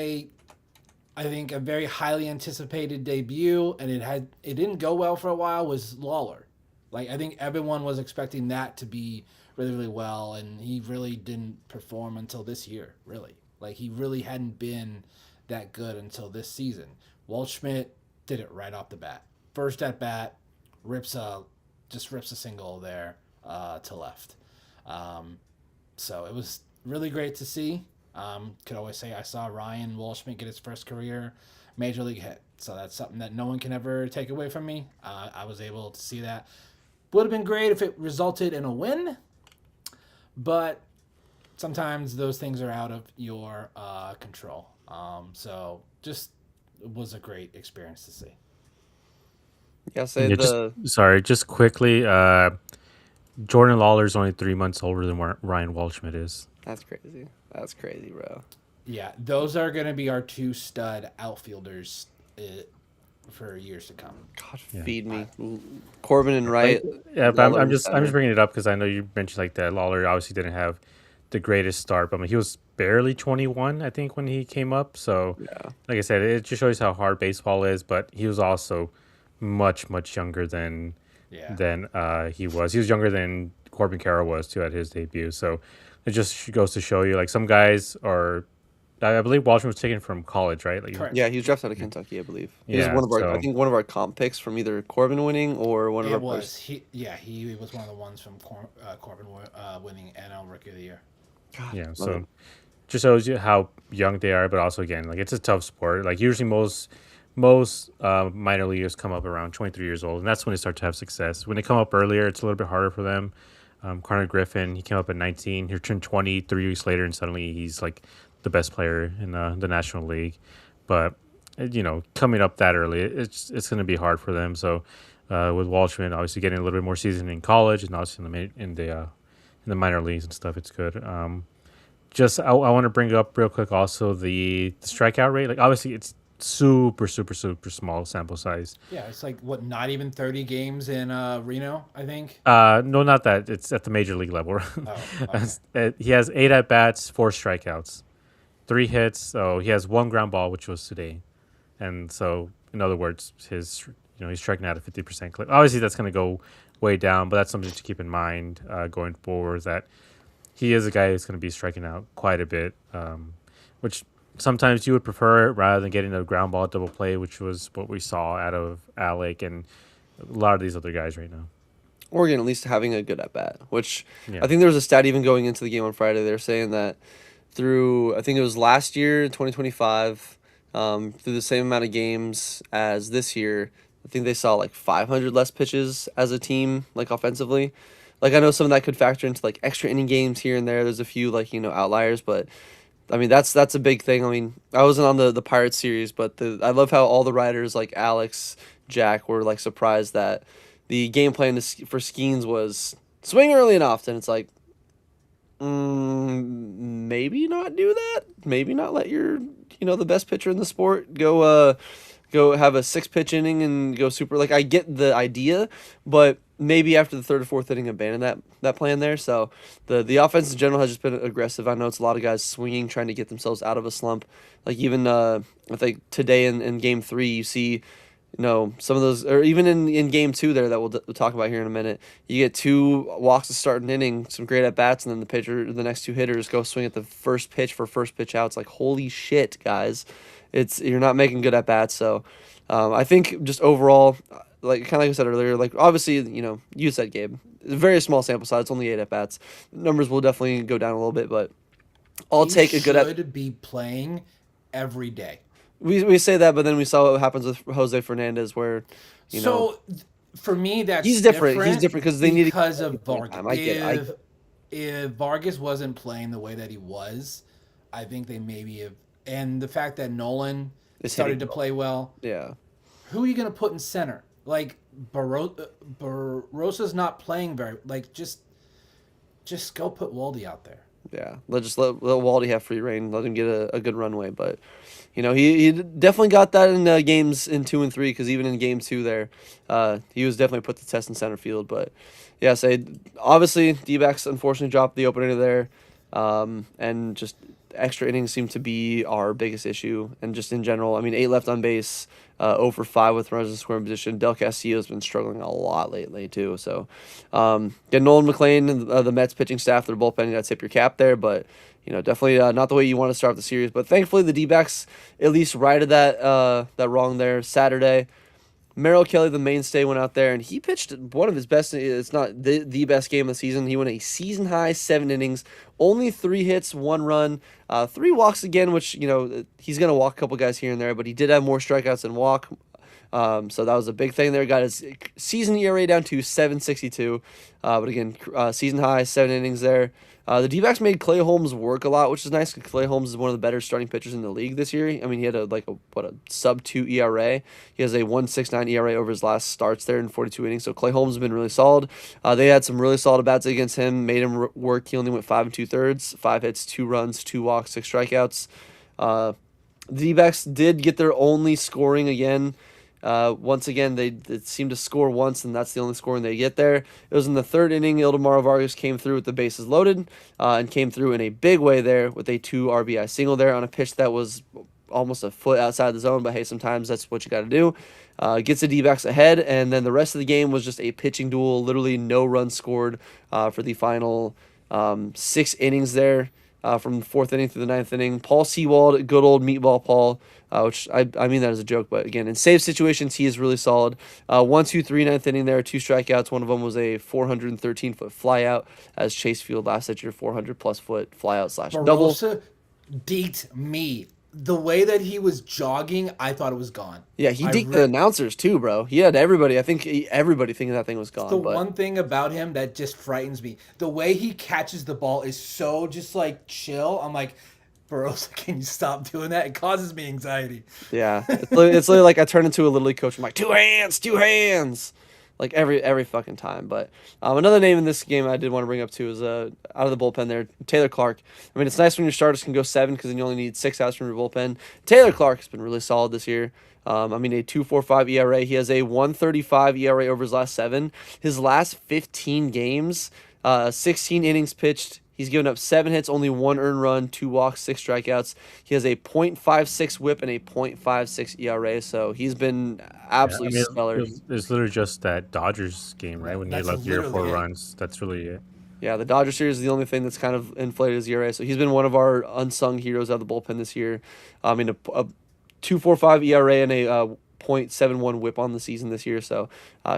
Speaker 3: I think a very highly anticipated debut, and it didn't go well for a while, was Lawler. Like I think everyone was expecting that to be really, really well, and he really didn't perform until this year, really. Like he really hadn't been that good until this season. Waldschmidt did it right off the bat. First at bat, rips a single there to left. So it was really great to see. Could always say I saw Ryan Walshman get his first career major league hit. So that's something that no one can ever take away from me. I was able to see that. Would have been great if it resulted in a win, but sometimes those things are out of your control. So just it was a great experience to see.
Speaker 1: Yeah, say
Speaker 2: Yeah, just quickly. Jordan Lawler's only 3 months older than Ryan Waldschmidt is.
Speaker 1: That's crazy. That's crazy, bro.
Speaker 3: Yeah, those are going to be our two stud outfielders for years to come.
Speaker 1: God,
Speaker 2: Yeah.
Speaker 1: feed me, Corbin and Wright.
Speaker 2: Yeah, but I'm
Speaker 1: Lawler
Speaker 2: just
Speaker 1: and
Speaker 2: I'm just bringing it up because I know you mentioned like that Lawler obviously didn't have the greatest start, but I mean, he was barely 21, I think, when he came up. So,
Speaker 1: yeah,
Speaker 2: like I said, it just shows how hard baseball is. But he was also much younger than he was. He was younger than Corbin Carroll was too at his debut. So it just goes to show you, like some guys are. I believe Waldron was taken from college, right? Like,
Speaker 3: Correct.
Speaker 1: yeah, he was drafted out of Kentucky, I believe. He was
Speaker 2: Yeah,
Speaker 1: one of our,
Speaker 2: so-
Speaker 1: I think, one of our comp picks from either Corbin winning or one of
Speaker 3: It
Speaker 1: our.
Speaker 3: was he was one of the ones from Corbin winning NL Rookie of the Year.
Speaker 1: God,
Speaker 2: Yeah,
Speaker 1: love
Speaker 2: so
Speaker 1: it.
Speaker 2: just shows you how young they are, but also again, like it's a tough sport. Like usually most minor leaguers come up around 23 years old, and that's when they start to have success. When they come up earlier, it's a little bit harder for them. Connor Griffin, he came up at 19. He turned 20 3 weeks later, and suddenly he's like the best player in the National League. But coming up that early, it's going to be hard for them. So with Walshman obviously getting a little bit more season in college and obviously in the minor leagues and stuff, it's good. Just I want to bring up real quick also the strikeout rate. Like obviously it's super super super small sample size.
Speaker 3: Yeah, it's like what, not even 30 games in Reno, I think.
Speaker 2: No, not that. It's at the major league level.
Speaker 3: Oh, okay.
Speaker 2: He has 8 at bats, 4 strikeouts, 3 hits. So he has 1 ground ball, which was today. And so, in other words, he's striking out a 50% clip. Obviously, that's going to go way down, but that's something to keep in mind going forward. That he is a guy who's going to be striking out quite a bit, which sometimes you would prefer rather than getting a ground ball double play, which was what we saw out of Alec and a lot of these other guys right now.
Speaker 1: Oregon at least having a good at bat, which
Speaker 2: Yeah.
Speaker 1: I think there was a stat even going into the game on Friday. They're saying that through, I think it was last year, 2025, through the same amount of games as this year, I think they saw like 500 less pitches as a team, like offensively. Like I know some of that could factor into like extra inning games here and there. There's a few like outliers, but I mean that's a big thing. I mean I wasn't on the Pirates series, but I love how all the writers like Alex, Jack were like surprised that the game plan for Skeens was swing early and often. It's like maybe not do that. Maybe not let your the best pitcher in the sport go have a 6 pitch inning and go super. Like I get the idea, but maybe after the third or fourth inning, abandon that plan there. So the offense in general has just been aggressive. I know it's a lot of guys swinging, trying to get themselves out of a slump. Like even I think today in game 3, you see some of those, or even in game 2 there that we'll talk about here in a minute, you get 2 walks to start an inning, some great at bats, and then the next 2 hitters go swing at the first pitch for first pitch out. It's like, holy shit, guys. You're not making good at bats. So I think just overall, like I said earlier, like obviously, you said, Gabe, very small sample size, only 8 at bats. Numbers will definitely go down a little bit, but I'll
Speaker 3: He
Speaker 1: take a good at.
Speaker 3: should be playing every day.
Speaker 1: We say that, but then we saw what happens with Jose Fernandez, where
Speaker 3: So for me, that's
Speaker 1: he's different. He's different because they need
Speaker 3: because
Speaker 1: to
Speaker 3: of Vargas.
Speaker 1: time. I get it.
Speaker 3: If Vargas wasn't playing the way that he was, I think they maybe have. And the fact that Nolan
Speaker 1: Is
Speaker 3: started
Speaker 1: hitting
Speaker 3: to
Speaker 1: well.
Speaker 3: play well,
Speaker 1: Yeah.
Speaker 3: who are you going to put in center? Like Barosa's not playing very. Like just go put Waldy out there.
Speaker 1: Yeah, let Waldy have free reign. Let him get a good runway. But he definitely got that in games in 2 and 3, because even in game 2 there, he was definitely put to test in center field. But yeah, obviously Dbacks unfortunately dropped the opener there, and just extra innings seem to be our biggest issue. And just in general, I mean, 8 left on base, 0 for 5 with runners in scoring position. Del Castillo's been struggling a lot lately too. So, Nolan McLean and the Mets pitching staff, they're both bending that tip your cap there, but definitely not the way you want to start the series. But thankfully, the D-backs at least righted that wrong there Saturday. Merrill Kelly, the mainstay, went out there and he pitched one of his best. It's not the best game of the season. He went a season high 7 innings, only 3 hits, 1 run, 3 walks again, which he's gonna walk a couple guys here and there, but he did have more strikeouts than walk. So that was a big thing there. Got his season ERA down to 7.62. But again, season high 7 innings there. The D-backs made Clay Holmes work a lot, which is nice because Clay Holmes is one of the better starting pitchers in the league this year. I mean, he had a sub 2 ERA. He has a 1.69 ERA over his last starts there in 42 innings. So Clay Holmes has been really solid. They had some really solid bats against him, made him work. He only went 5 2/3, 5 hits, 2 runs, 2 walks, 6 strikeouts. The D-backs did get their only scoring again. Once again, they seemed to score once, and that's the only scoring they get there. It was in the 3rd inning. Ildemaro Vargas came through with the bases loaded, and came through in a big way there with a 2 RBI single there on a pitch that was almost a foot outside the zone. But hey, sometimes that's what you got to do. Gets the D-backs ahead, and then the rest of the game was just a pitching duel. Literally no runs scored for the final 6 innings there. From the 4th inning through the 9th inning. Paul Sewald, good old meatball Paul, which I mean that as a joke, but again, in save situations, he is really solid. 1, 2, 3, 9th inning there, 2 strikeouts. One of them was a 413-foot flyout, as Chase Field last at your 400-plus foot flyout slash double.
Speaker 3: Barosa deked me. The way that he was jogging, I thought it was gone.
Speaker 1: Yeah, he deked the announcers too, bro. He had everybody. I think everybody thinking that thing was gone.
Speaker 3: The one thing about him that just frightens me, the way he catches the ball is so just like chill. I'm like, Burrow's like, can you stop doing that? It causes me anxiety.
Speaker 1: Yeah, it's literally like I turn into a little league coach. I'm like, two hands, like every fucking time. But another name in this game I did want to bring up too is out of the bullpen there, Taylor Clark. I mean, it's nice when your starters can go 7 because then you only need 6 outs from your bullpen. Taylor Clark has been really solid this year. I mean, a 2.45 ERA. He has a 1.35 ERA over his last 7. His last 15 games, 16 innings pitched. He's given up 7 hits, only 1 earned run, 2 walks, 6 strikeouts. He has a .56 WHIP and a .56 ERA, so he's been
Speaker 2: Yeah, I
Speaker 1: absolutely
Speaker 2: mean,
Speaker 1: stellar.
Speaker 2: it's literally just that Dodgers game, right? When he
Speaker 3: That's
Speaker 2: allowed 3 or 4
Speaker 3: literally it.
Speaker 2: runs. That's really it.
Speaker 1: Yeah, the Dodger series is the only thing that's kind of inflated his ERA. So he's been one of our unsung heroes out of the bullpen this year. I mean, a 2.45 ERA and a .71 WHIP on the season this year. So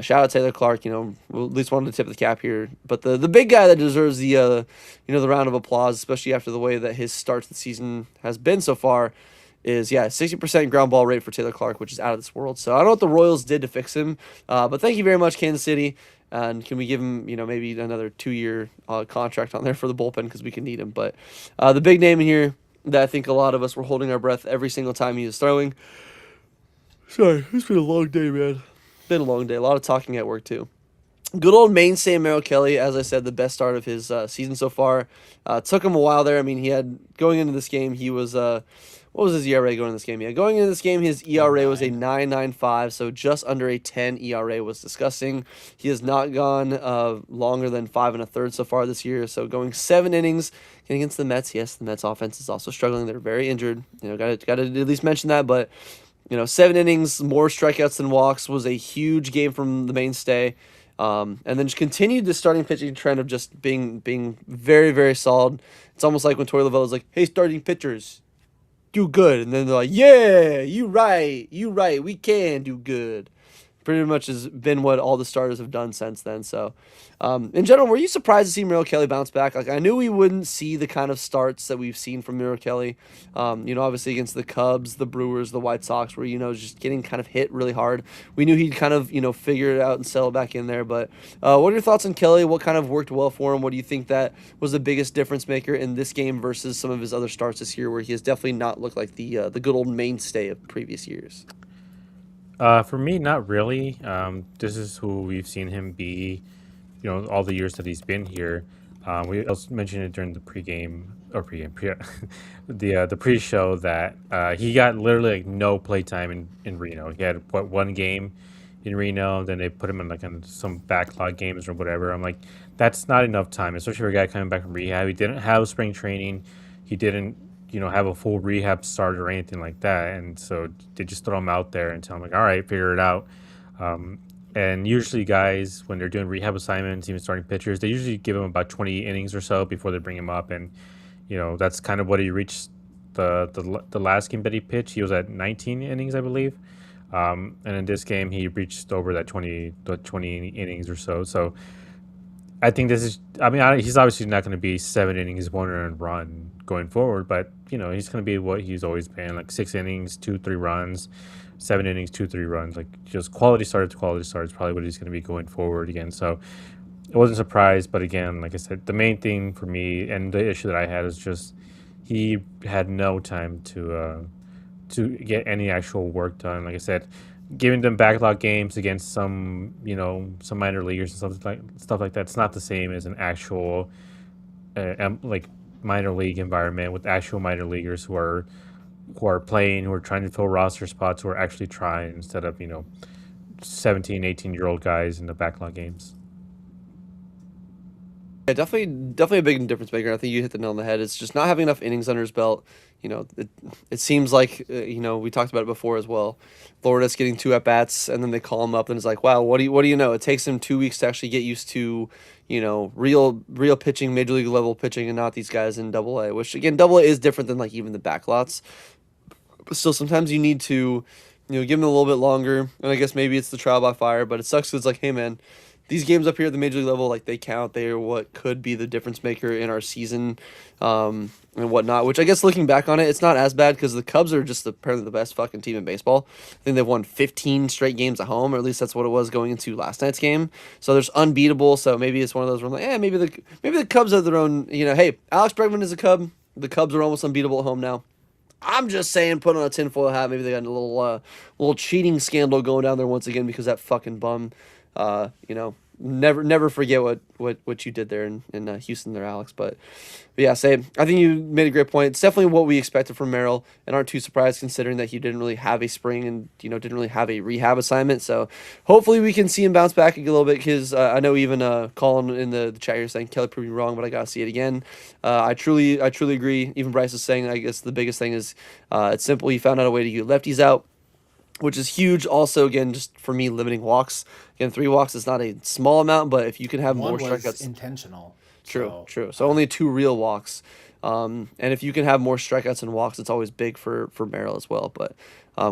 Speaker 1: shout out Taylor Clark. We at least wanted to tip the cap here. But the big guy that deserves the round of applause, especially after the way that his start to the season has been so far, is 60% ground ball rate for Taylor Clark, which is out of this world. So I don't know what the Royals did to fix him, but thank you very much, Kansas City. And can we give him, maybe another 2-year contract on there for the bullpen because we can need him. But the big name in here that I think a lot of us were holding our breath every single time he was throwing. Sorry, it's been a long day, man. Been a long day. A lot of talking at work too. Good old mainstay Merrill Kelly, as I said, the best start of his season so far. Took him a while there. I mean, he had going into this game, he was what was his ERA going into this game? Yeah, going into this game, his ERA was a 9.95, so just under a 10 ERA was disgusting. He has not gone longer than 5 1/3 so far this year. So going 7 innings against the Mets. Yes, the Mets offense is also struggling. They're very injured. Got to at least mention that, but. 7 innings, more strikeouts than walks was a huge game from the mainstay. And then just continued the starting pitching trend of just being very, very solid. It's almost like when Torey Lovullo's like, hey, starting pitchers, do good. And then they're like, yeah, you right, we can do good. Pretty much has been what all the starters have done since then. So, in general, were you surprised to see Merrill Kelly bounce back? Like, I knew we wouldn't see the kind of starts that we've seen from Merrill Kelly. Obviously against the Cubs, the Brewers, the White Sox, where, just getting kind of hit really hard. We knew he'd kind of, figure it out and settle back in there. But what are your thoughts on Kelly? What kind of worked well for him? What do you think that was the biggest difference maker in this game versus some of his other starts this year where he has definitely not looked like the good old mainstay of previous years?
Speaker 2: For me, not really. This is who we've seen him be, all the years that he's been here. We also mentioned it during the pregame or the pre-show that he got literally like no play time in Reno. He had one game in Reno, then they put him in some backlog games or whatever. I'm like, that's not enough time, especially for a guy coming back from rehab. He didn't have spring training. He didn't have a full rehab start or anything like that. And so they just throw him out there and tell him, like, all right, figure it out. And usually guys, when they're doing rehab assignments, even starting pitchers, they usually give him about 20 innings or so before they bring him up. And, that's kind of what he reached the last game that he pitched. He was at 19 innings, I believe. And in this game, he reached over that 20 innings or so. So I think this is, he's obviously not going to be 7 innings, 1 earned run going forward, but, he's going to be what he's always been, like 6 innings, 2-3 runs, 7 innings, 2-3 runs, like just quality starter to quality starter is probably what he's going to be going forward again. So I wasn't surprised, but again, like I said, the main thing for me and the issue that I had is just he had no time to get any actual work done. Like I said, giving them backlog games against some minor leaguers and stuff like that. It's not the same as an actual like minor league environment with actual minor leaguers who are playing, who are trying to fill roster spots, who are actually trying instead of 17, 18-year-old guys in the backlog games.
Speaker 1: Yeah, definitely a big difference maker. I think you hit the nail on the head. It's just not having enough innings under his belt. It seems like we talked about it before as well. Florida's getting 2 at bats, and then they call him up, and it's like, wow, what do you know? It takes him 2 weeks to actually get used to real pitching, major league level pitching, and not these guys in Double A. Which again, Double A is different than like even the backlots. But still, sometimes you need to give them a little bit longer. And I guess maybe it's the trial by fire, but it sucks 'cause it's like, hey man, these games up here at the major league level, like they count. They are what could be the difference maker in our season, and whatnot. Which I guess looking back on it, it's not as bad because the Cubs are just apparently the best fucking team in baseball. I think they've won 15 straight games at home, or at least that's what it was going into last night's game. So there's unbeatable. So maybe it's one of those where I'm like, maybe the Cubs have their own. Hey, Alex Bregman is a Cub. The Cubs are almost unbeatable at home now. I'm just saying, put on a tinfoil hat. Maybe they got a little cheating scandal going down there once again because that fucking bum. Never forget what you did there in Houston there, Alex. But yeah, say I think you made a great point. It's definitely what we expected from Merrill, and aren't too surprised considering that he didn't really have a spring and didn't really have a rehab assignment. So hopefully we can see him bounce back a little bit because I know even Colin in the chat here saying Kelly proved me wrong, but I gotta see it again. I truly agree. Even Bryce is saying I guess the biggest thing is it's simple. He found out a way to get lefties out, which is huge. Also, again, just for me, limiting walks. Again, 3 walks is not a small amount, but if you can have
Speaker 3: One
Speaker 1: more
Speaker 3: was
Speaker 1: strikeouts,
Speaker 3: intentional.
Speaker 1: true,
Speaker 3: So
Speaker 1: true. So only 2 real walks. And if you can have more strikeouts and walks, it's always big for Merrill as well. But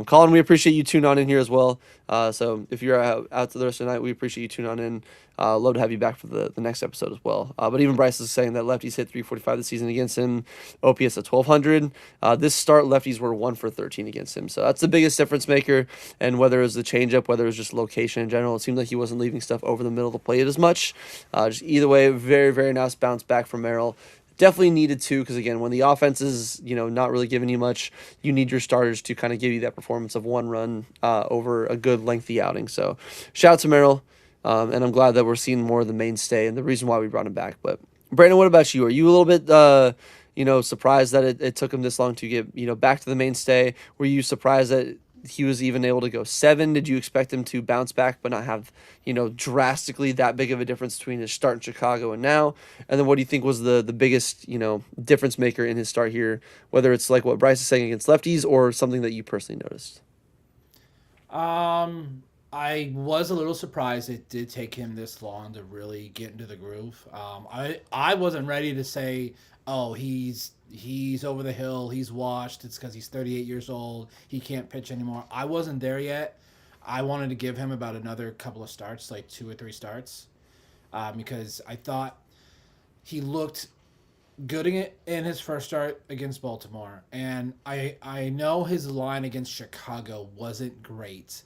Speaker 1: Colin, we appreciate you tuning on in here as well. So if you're out to the rest of the night, we appreciate you tuning on in. Love to have you back for the next episode as well. But even Bryce is saying that lefties hit 345 this season against him, OPS at 1200. This start, lefties were 1 for 13 against him. So that's the biggest difference maker. And whether it was the changeup, whether it was just location in general, it seemed like he wasn't leaving stuff over the middle of the plate as much. Just either way, very, very nice bounce back from Merrill. Definitely needed to, because again, when the offense is not really giving you much, you need your starters to kind of give you that performance of 1 run over a good lengthy outing. So shout out to Merrill, and I'm glad that we're seeing more of the mainstay and the reason why we brought him back. But Brandon, what about you? Are you a little bit surprised that it took him this long to get back to the mainstay? Were you surprised that he was even able to go 7? Did you expect him to bounce back but not have drastically that big of a difference between his start in Chicago and now? And then what do you think was the biggest difference maker in his start here, whether it's like what Bryce is saying against lefties or something that you personally noticed?
Speaker 3: I was a little surprised it did take him this long to really get into the groove. I wasn't ready to say, oh, he's over the hill, he's washed. It's because he's 38 years old, he can't pitch anymore. I wasn't there yet. I wanted to give him about another couple of starts, like 2 or 3 starts, because I thought he looked good in his first start against Baltimore, and I know his line against Chicago wasn't great,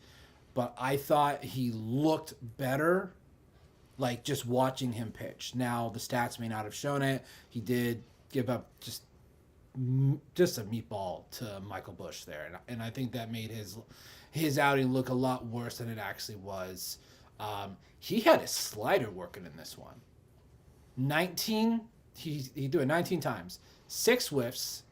Speaker 3: but I thought he looked better, like just watching him pitch. Now the stats may not have shown it. He did give up just a meatball to Michael Bush there, and I think that made his outing look a lot worse than it actually was. He had a slider working in this one. 19. He threw it 19 times, 6 whiffs.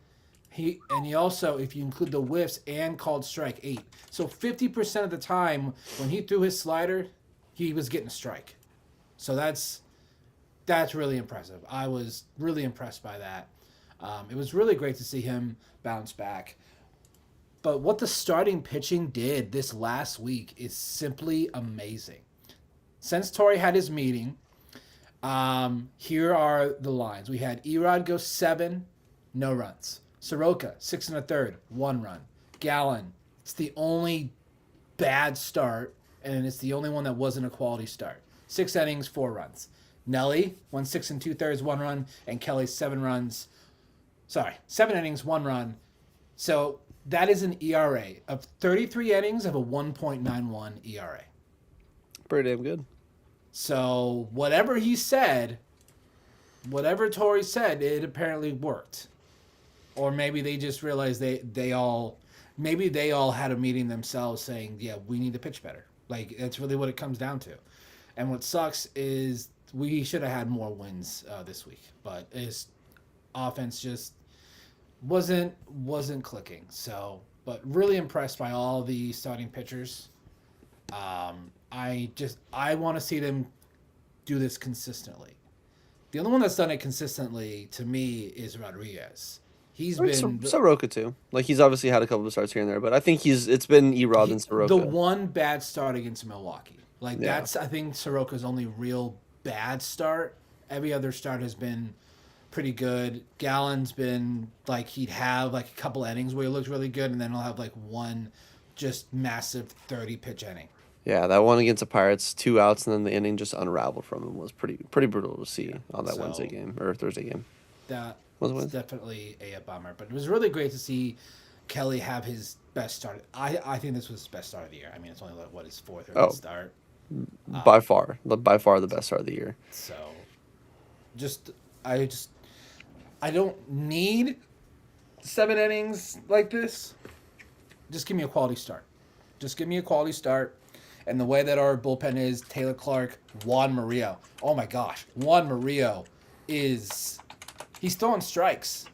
Speaker 3: He also, if you include the whiffs and called strike, 8. So 50% of the time when he threw his slider, he was getting a strike. So that's really impressive. I was really impressed by that. It was really great to see him bounce back. But what the starting pitching did this last week is simply amazing. Since Torrey had his meeting, here are the lines. We had Erod go 7, no runs. Soroka, 6 1/3, 1 run. Gallen, it's the only bad start, and it's the only one that wasn't a quality start. 6 innings, 4 runs. Nelly, 1 6 2/3, 1 run, and Kelly, 7 innings, 1 run. So that is an ERA of 33 innings of a 1.91 ERA.
Speaker 1: Pretty damn good.
Speaker 3: So whatever he said, whatever Torrey said, it apparently worked. Or maybe they just realized they all had a meeting themselves saying, yeah, we need to pitch better. Like, that's really what it comes down to. And what sucks is we should have had more wins this week, but his offense just wasn't clicking. So, but really impressed by all the starting pitchers. I want to see them do this consistently. The only one that's done it consistently to me is Rodriguez. He's been
Speaker 1: Soroka too. Like, he's obviously had a couple of starts here and there, but I think it's been Erod and Soroka.
Speaker 3: The one bad start against Milwaukee. Like,
Speaker 1: Yeah.
Speaker 3: that's, I think, Soroka's only real bad start. Every other start has been pretty good. Gallen's been, like, he'd have, like, a couple innings where he looked really good, and then he'll have, like, one just massive 30-pitch inning.
Speaker 1: Yeah, that one against the Pirates, 2 outs, and then the inning just unraveled from him was pretty brutal to see on that Wednesday game or Thursday game.
Speaker 3: That
Speaker 1: Was it
Speaker 3: was
Speaker 1: Wednesday?
Speaker 3: definitely a bummer, but it was really great to see Kelly have his best start. I think this was his best start of the year. I mean, it's only like, what, his 4th or 5th start.
Speaker 1: By far the best start of the year.
Speaker 3: So, I I don't need 7 innings like this. Just give me a quality start. Just give me a quality start. And the way that our bullpen is, Taylor Clark, Juan Murillo. Oh my gosh, Juan Murillo is he's throwing strikes,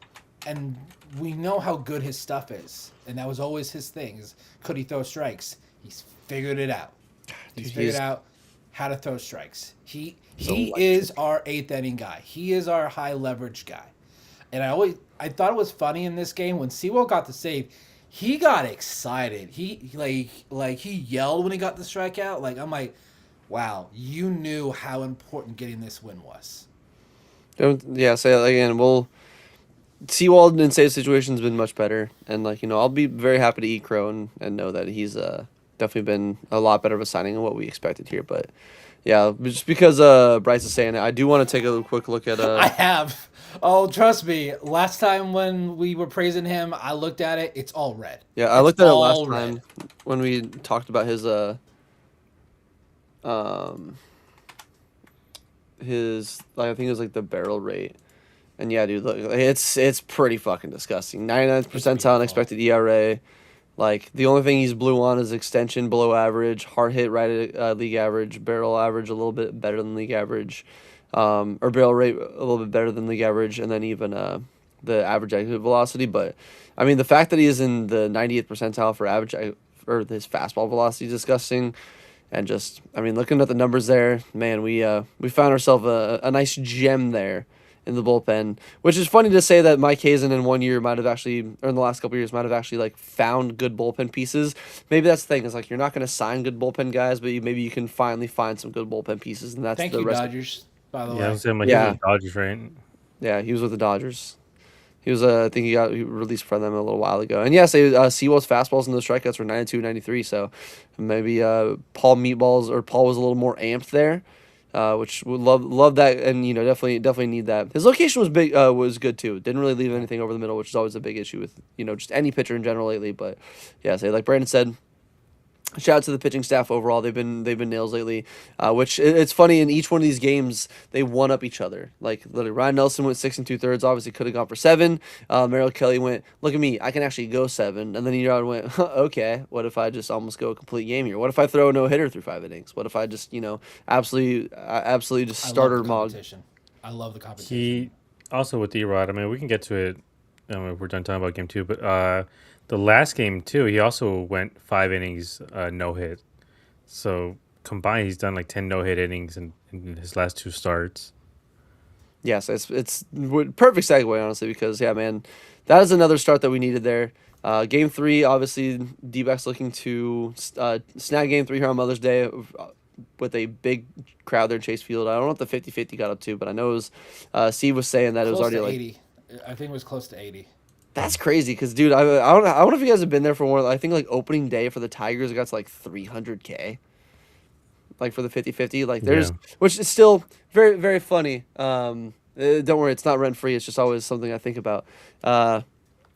Speaker 3: and we know how good his stuff is, and that was always his thing. Is could he throw strikes? He's figured it out. He's
Speaker 1: Dude,
Speaker 3: figured out how to throw strikes. He
Speaker 1: electric.
Speaker 3: is our eighth inning guy. He is our high leverage guy. And I thought it was funny in this game when Sewell got the save. He got excited. He he yelled when he got the strikeout. Like I'm like, wow, you knew how important getting this win was.
Speaker 1: Yeah, say that again. Well, Seawald in save situations been much better, and I'll be very happy to eat crow and know that he's definitely been a lot better of a signing than what we expected here. But yeah, just because Bryce is saying it, I do want to take a quick look at
Speaker 3: I have. Oh, trust me. Last time when we were praising him, I looked at it. It's all red.
Speaker 1: yeah, I
Speaker 3: It's
Speaker 1: looked at it last
Speaker 3: all
Speaker 1: time
Speaker 3: red.
Speaker 1: when we talked about um his I think it was like the barrel rate. And yeah, dude, look, it's pretty fucking disgusting. 99th
Speaker 3: It's
Speaker 1: percentile
Speaker 3: beautiful.
Speaker 1: expected ERA. Like the only thing he's blue on is extension below average, hard hit right at league average, barrel average a little bit better than league average, or barrel rate a little bit better than league average, and then even the average exit velocity. But I mean, the fact that he is in the 90th percentile for average or his fastball velocity is disgusting. And just, I mean, looking at the numbers there, man, we found ourselves a nice gem there in the bullpen, which is funny to say that Mike Hazen in 1 year might have actually, or in the last couple of years, might have actually like found good bullpen pieces. Maybe that's the thing, is like you're not going to sign good bullpen guys, but maybe you can finally find some good bullpen pieces, and that's
Speaker 3: Thank
Speaker 1: the
Speaker 3: you,
Speaker 1: rest.
Speaker 3: Dodgers, by the
Speaker 2: Yeah, I
Speaker 3: way.
Speaker 2: was saying like
Speaker 1: Yeah.
Speaker 2: he was Dodgers, right?
Speaker 1: Yeah, he was with the Dodgers. He was, I think he released from them a little while ago. And yes, Seawell's fastballs and those strikeouts were 92, 93. So maybe Paul was a little more amped there, which would love that, and definitely need that. His location was good too. Didn't really leave anything over the middle, which is always a big issue with just any pitcher in general lately. But yeah, say like Brandon said. Shout out to the pitching staff overall. They've been nails lately. Which it's funny, in each one of these games they one up each other. Like literally, Ryan Nelson went 6 2/3. Obviously, could have gone for 7. Merrill Kelly went, look at me, I can actually go 7. And then Erod went, huh, okay. What if I just almost go a complete game here? What if I throw a no hitter through 5 innings? What if I just absolutely just
Speaker 3: I love
Speaker 1: starter
Speaker 3: the
Speaker 1: mog?
Speaker 3: competition. I love the competition.
Speaker 2: He also with Erod. I mean, we can get to it if we're done talking about game 2. But the last game too, he also went 5 innings, no hit. So combined, he's done like 10 no hit innings in his last 2 starts.
Speaker 1: Yes, it's perfect segue, honestly, because yeah, man, that is another start that we needed there. Game 3, obviously, Dbacks looking to snag game 3 here on Mother's Day with a big crowd there in Chase Field. I don't know what the 50-50 got up to, but I know it was Steve was saying that it was
Speaker 3: Close
Speaker 1: already
Speaker 3: to
Speaker 1: like
Speaker 3: 80. I think it was close to 80.
Speaker 1: that's crazy because dude, I don't know if you guys have been there for more. I think like opening day for the Tigers, it got to like 300K. Like for the 50-50, like there's
Speaker 2: Yeah.
Speaker 1: which is still very very funny. Don't worry, it's not rent free. It's just always something I think about.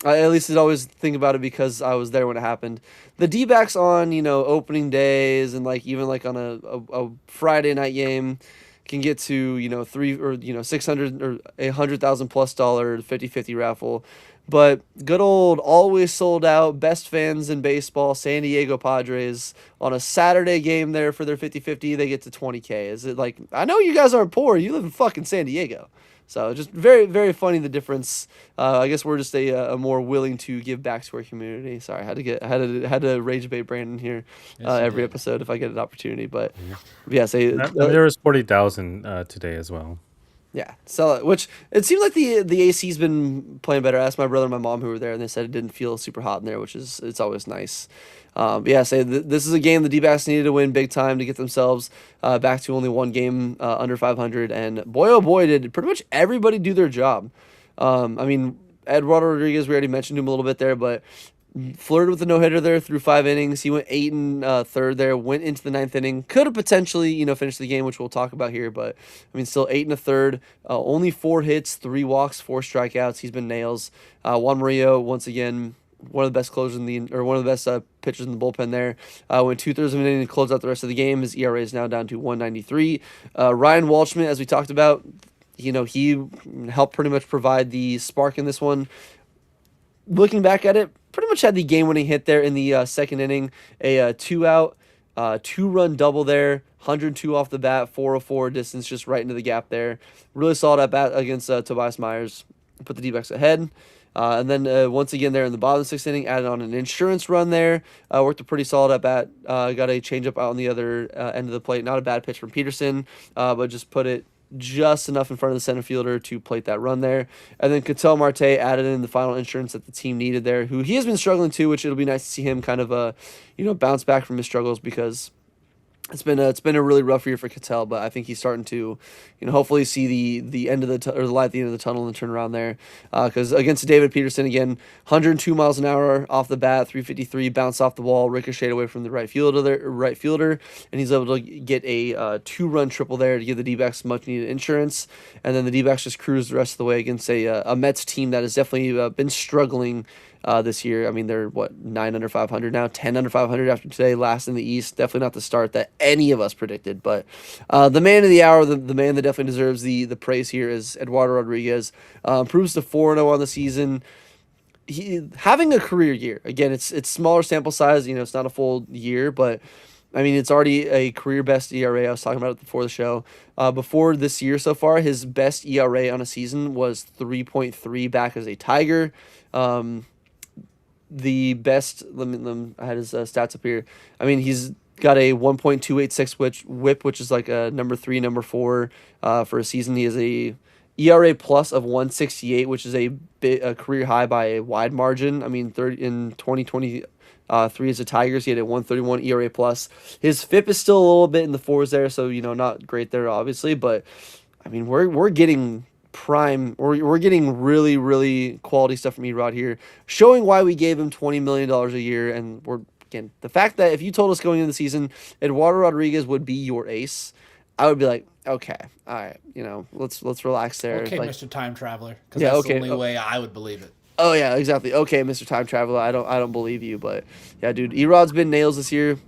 Speaker 1: I at least always think about it because I was there when it happened. The D-backs on opening days and like even like on a Friday night game can get to 600 or $100,000+ 50-50 raffle. But good old, always sold out, best fans in baseball, San Diego Padres, on a Saturday game there for their 50-50, they get to 20K. Is it like, I know you guys aren't poor, you live in fucking San Diego. So just very, very funny the difference. I guess we're just a more willing to give back to our community. Sorry, I had to rage bait Brandon here
Speaker 3: Yes, you
Speaker 1: every
Speaker 3: did.
Speaker 1: episode if I get an opportunity. But yeah,
Speaker 2: There was 40,000 today as well.
Speaker 1: yeah, sell it. Which it seemed like the AC's been playing better. I asked my brother and my mom who were there, and they said it didn't feel super hot in there, which is it's always nice. But yeah, this is a game the D-backs needed to win big time to get themselves back to only one game under 500, and boy oh boy did pretty much everybody do their job. I mean, Eduardo Rodriguez, we already mentioned him a little bit there, but flirted with the no-hitter there through 5 innings. He went 8 and third there, went into the 9th inning. Could have potentially, finished the game, which we'll talk about here, but I mean, still 8 and a third. Only 4 hits, 3 walks, 4 strikeouts. He's been nails. Juan Murillo, once again, one of the best closers one of the best pitchers in the bullpen there. Went 2/3 of an inning to close out the rest of the game. His ERA is now down to 1.93. Ryan Walshman, as we talked about, he helped pretty much provide the spark in this one. Looking back at it, pretty much had the game-winning hit there in the second inning, a two-out, two-run double there, 102 off the bat, 404 distance, just right into the gap there. Really solid at bat against Tobias Myers, put the D-backs ahead. And then once again there in the bottom of the sixth inning, added on an insurance run there. Worked a pretty solid at bat. Got a changeup out on the other end of the plate. Not a bad pitch from Peterson, but just put it just enough in front of the center fielder to plate that run there. And then Ketel Marte added in the final insurance that the team needed there, who he has been struggling too, which it'll be nice to see him kind of bounce back from his struggles, because it's been a really rough year for Cattell, but I think he's starting to, hopefully see the end of or the light at the end of the tunnel and turn around there. Because against David Peterson again, 102 miles an hour off the bat, 353, bounced off the wall, ricocheted away from the right fielder, and he's able to get a two-run triple there to give the D-backs much needed insurance. And then the D-backs just cruised the rest of the way against a Mets team that has definitely been struggling this year. I mean, they're 9 under 500 now, 10 under 500 after today, last in the East. Definitely not the start that any of us predicted, but the man of the hour, the man that definitely deserves the praise here is Eduardo Rodriguez. Improves to 4-0 on the season. He having a career year. Again, it's smaller sample size. It's not a full year, but I mean, it's already a career best ERA. I was talking about it before the show. Before this year so far, his best ERA on a season was 3.3 back as a Tiger. The best, I had his stats up here. I mean, he's got a 1.286 whip, which is like a number 3, number 4 for a season. He has a ERA plus of 168, which is a career high by a wide margin. I mean, in 2023 as a Tigers, he had a 131 ERA plus. His FIP is still a little bit in the fours there, so not great there obviously, but I mean we're getting prime, or we're getting really, really quality stuff from Erod here, showing why we gave him $20 million a year. And again, the fact that if you told us going into the season Eduardo Rodriguez would be your ace, I would be like, okay, all right, let's relax there.
Speaker 3: Okay,
Speaker 1: like,
Speaker 3: Mr. Time Traveler, because
Speaker 1: yeah,
Speaker 3: that's
Speaker 1: okay.
Speaker 3: the only way I would believe it.
Speaker 1: Oh yeah, exactly. Okay, Mr. Time Traveler, I don't believe you, but yeah, dude, Erod's been nails this year.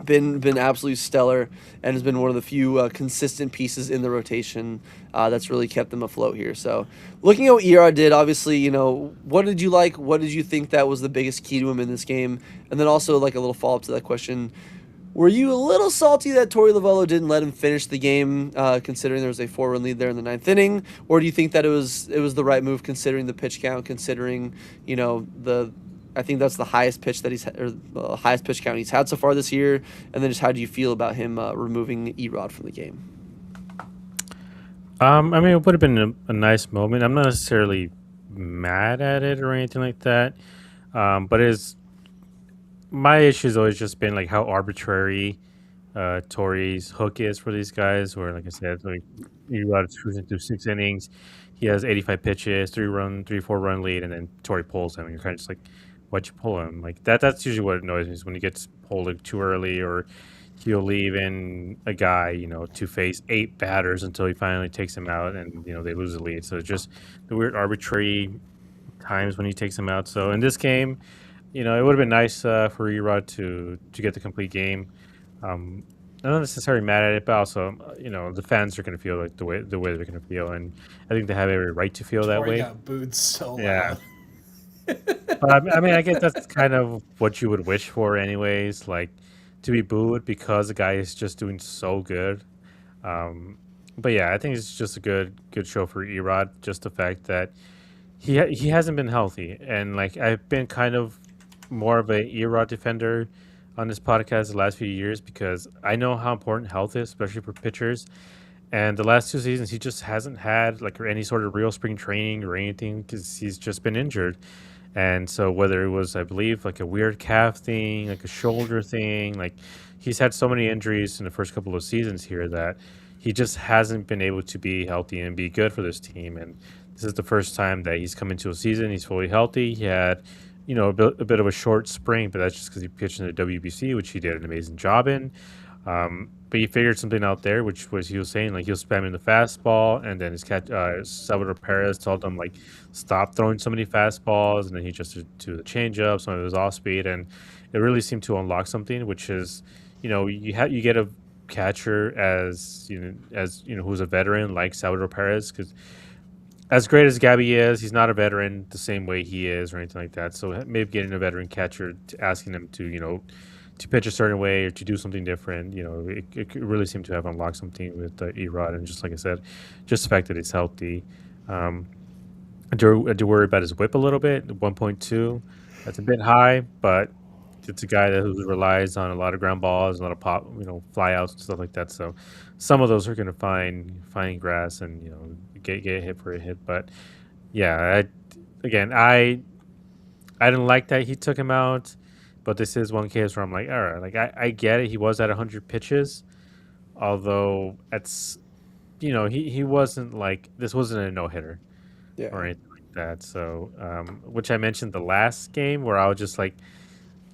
Speaker 1: Been absolutely stellar, and has been one of the few consistent pieces in the rotation that's really kept them afloat here. So, looking at what Erod did, obviously, what did you like? What did you think that was the biggest key to him in this game? And then also, like, a little follow up to that question: were you a little salty that Torey Lovello didn't let him finish the game, considering there was a 4-run lead there in the ninth inning? Or do you think that it was the right move, considering the pitch count, considering I think that's the highest pitch that or the highest pitch count he's had so far this year. And then just how do you feel about him removing Erod from the game?
Speaker 2: I mean, it would have been a nice moment. I'm not necessarily mad at it or anything like that. But my issue has always just been like how arbitrary Torrey's hook is for these guys. Where, like I said, like Erod cruising through 6 innings, he has 85 pitches, 4 run lead, and then Torrey pulls him. And you're kind of just like, why'd you pull him? Like that's usually what annoys me, is when he gets pulled like, too early, or he'll leave in a guy, to face 8 batters until he finally takes him out, and they lose the lead. So it's just the weird arbitrary times when he takes him out. So in this game, it would have been nice for Erod to get the complete game. I'm not necessarily mad at it, but also the fans are going to feel like the way they're going to feel, and I think they have every right to feel that
Speaker 3: Torrey
Speaker 2: way.
Speaker 3: got booed so
Speaker 2: Yeah.
Speaker 3: loud.
Speaker 2: But I mean, I guess that's kind of what you would wish for, anyways. Like, to be booed because the guy is just doing so good. But yeah, I think it's just a good show for Erod. Just the fact that he hasn't been healthy, and like I've been kind of more of a Erod defender on this podcast the last few years, because I know how important health is, especially for pitchers. And the last 2 seasons, he just hasn't had like any sort of real spring training or anything, because he's just been injured. And so whether it was, I believe, like a weird calf thing, like a shoulder thing, like he's had so many injuries in the first couple of seasons here that he just hasn't been able to be healthy and be good for this team. And this is the first time that he's come into a season. He's fully healthy. He had, a bit of a short spring, but that's just because he pitched in the WBC, which he did an amazing job in. But he figured something out there, which was, he was saying, like, he was spamming the fastball, and then his catch, Salvador Perez told him, like, stop throwing so many fastballs, and then he just to the changeup, some of his off speed, and it really seemed to unlock something, which is, you get catcher who's a veteran like Salvador Perez, because as great as Gabby is, he's not a veteran the same way he is or anything like that. So maybe getting a veteran catcher, asking him to to pitch a certain way or to do something different, it could really seemed to have unlocked something with Erod. And just like I said, just the fact that he's healthy. Um, I do worry about his whip a little bit. 1.2, that's a bit high, but it's a guy that who relies on a lot of ground balls, a lot of pop, fly outs and stuff like that. So some of those are going to find grass and get hit for a hit. But yeah, I didn't like that he took him out, but this is one case where I'm like, all right, like I get it. He was at 100 pitches, although it's he wasn't like this wasn't a no hitter
Speaker 1: Yeah.
Speaker 2: or anything like that. So, which I mentioned the last game where I was just like,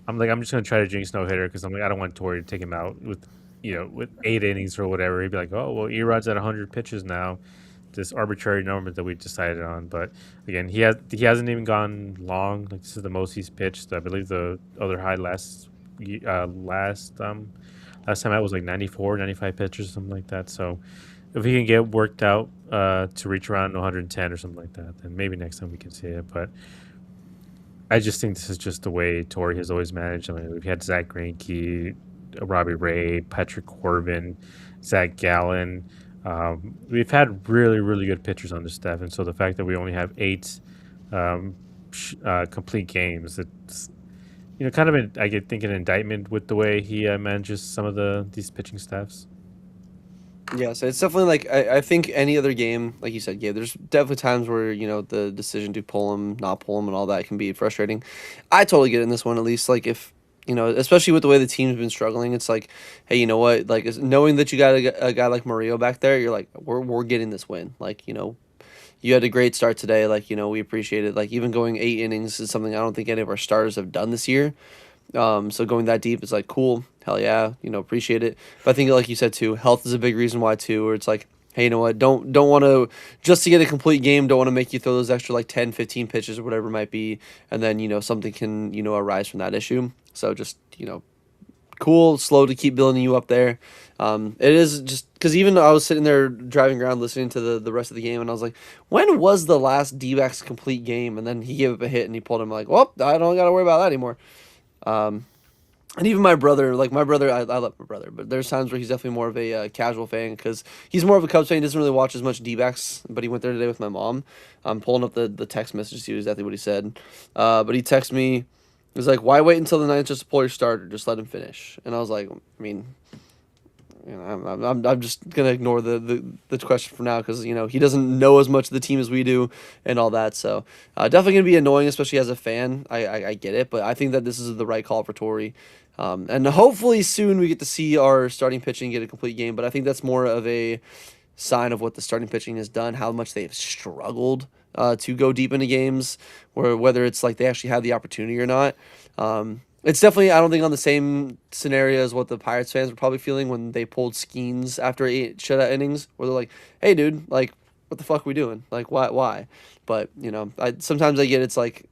Speaker 2: I'm just gonna try to jinx no hitter because I'm like, I don't want Torrey to take him out with, with 8 innings or whatever. He'd be like, oh well, Erod's at 100 pitches now, this arbitrary number that we decided on. But again, he hasn't even gone long. Like this is the most he's pitched. I believe the other high last time out was like 94, 95 pitches, something like that. So if he can get worked out to reach around 110 or something like that, then maybe next time we can see it. But I just think this is just the way Torrey has always managed. I mean, we've had Zach Greinke, Robbie Ray, Patrick Corbin, Zach Gallen. We've had really, really good pitchers on the staff, and so the fact that we only have 8 complete games, it's kind of I get think an indictment with the way he manages some of these pitching staffs.
Speaker 1: Yeah, so it's definitely like I think any other game, like you said, Gabe, there's definitely times where, the decision to pull him, not pull him, and all that can be frustrating. I totally get it in this one, at least. Like, if, especially with the way the team's been struggling, it's like, hey, you know what? Like, knowing that you got a guy like Mario back there, you're like, we're getting this win. Like, you had a great start today. Like, we appreciate it. Like, even going 8 innings is something I don't think any of our starters have done this year. So going that deep is like cool, hell yeah, appreciate it. But I think like you said too, health is a big reason why too. Where it's like, hey, you know what? Don't want to just to get a complete game. Don't want to make you throw those extra like 10, 15 pitches or whatever it might be, and then something can arise from that issue. So just cool, slow to keep building you up there. It is just because even I was sitting there driving around listening to the rest of the game, and I was like, when was the last D-backs complete game? And then he gave up a hit, and he pulled him like, well, I don't got to worry about that anymore. Um, and even my brother, I love my brother, but there's times where he's definitely more of a casual fan because he's more of a Cubs fan. He doesn't really watch as much D-backs, but he went there today with my mom. I'm pulling up the text message to see exactly what he said. But he texted me. He was like, why wait until the ninth just to pull your starter? Just let him finish. And I was like, I mean, I'm just gonna ignore the question for now because he doesn't know as much of the team as we do and all that. So definitely gonna be annoying, especially as a fan. I get it, but I think that this is the right call for Torrey. And hopefully soon we get to see our starting pitching get a complete game. But I think that's more of a sign of what the starting pitching has done, how much they've struggled to go deep into games, where whether it's like they actually have the opportunity or not. It's definitely, I don't think, on the same scenario as what the Pirates fans were probably feeling when they pulled Skeens after 8 shutout innings, where they're like, hey, dude, like, what the fuck are we doing? Like, why? But, sometimes I get it's like,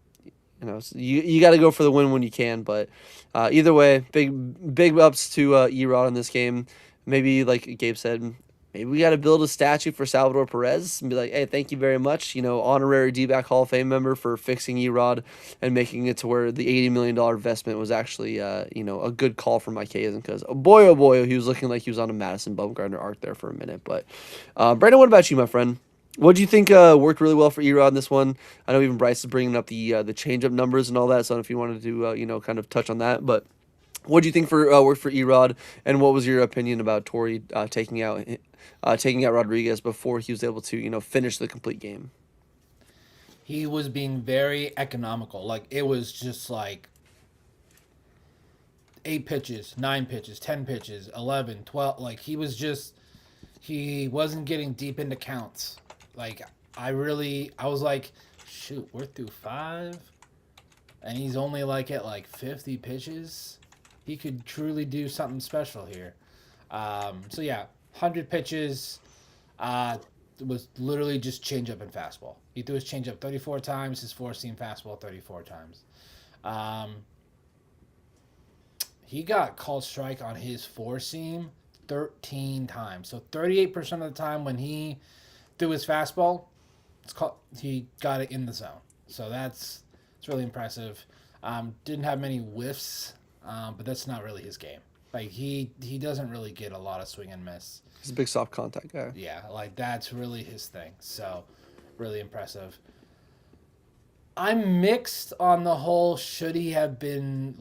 Speaker 1: you got to go for the win when you can. But either way, big ups to Erod in this game. Maybe, like Gabe said, maybe we got to build a statue for Salvador Perez and be like, hey, thank you very much, honorary D-back Hall of Fame member for fixing Erod and making it to where the $80 million investment was actually, a good call for Mike Hazen because, oh boy, he was looking like he was on a Madison Bumgarner arc there for a minute. But, Brandon, what about you, my friend? What do you think worked really well for Erod in this one? I know even Bryce is bringing up the change-up numbers and all that, so I don't know if you wanted to, kind of touch on that, but what do you think for worked for Erod, and what was your opinion about Torrey taking out Rodriguez before he was able to finish the complete game?
Speaker 3: He was being very economical. Like it was just like 8 pitches, 9 pitches, 10 pitches, 11, 12. Like he wasn't getting deep into counts. Like I was like, shoot, we're through 5, and he's only like at like 50 pitches. He could truly do something special here. So yeah, 100 pitches. Was literally just changeup and fastball. He threw his changeup 34 times, his four-seam fastball 34 times. He got called strike on his four-seam 13 times. So 38% of the time when he threw his fastball, he got it in the zone. So it's really impressive. Didn't have many whiffs, but that's not really his game. Like he doesn't really get a lot of swing and miss.
Speaker 1: He's a big soft contact guy.
Speaker 3: Yeah, like that's really his thing. So really impressive. I'm mixed on the whole should he have been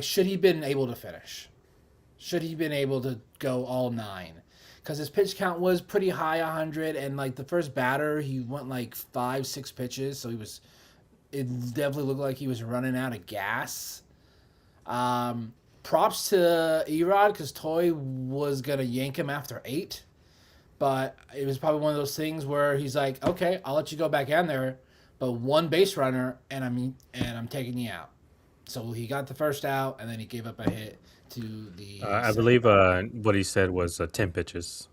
Speaker 3: should he been able to finish? Should he been able to go all 9? Because his pitch count was pretty high, 100, and like the first batter, he went like 5, 6 pitches, so it definitely looked like he was running out of gas. Props to Erod because Toy was gonna yank him after 8, but it was probably one of those things where he's like, okay, I'll let you go back in there, but one base runner and I'm taking you out. So he got the first out, and then he gave up a hit to the.
Speaker 2: I believe what he said was 10 pitches.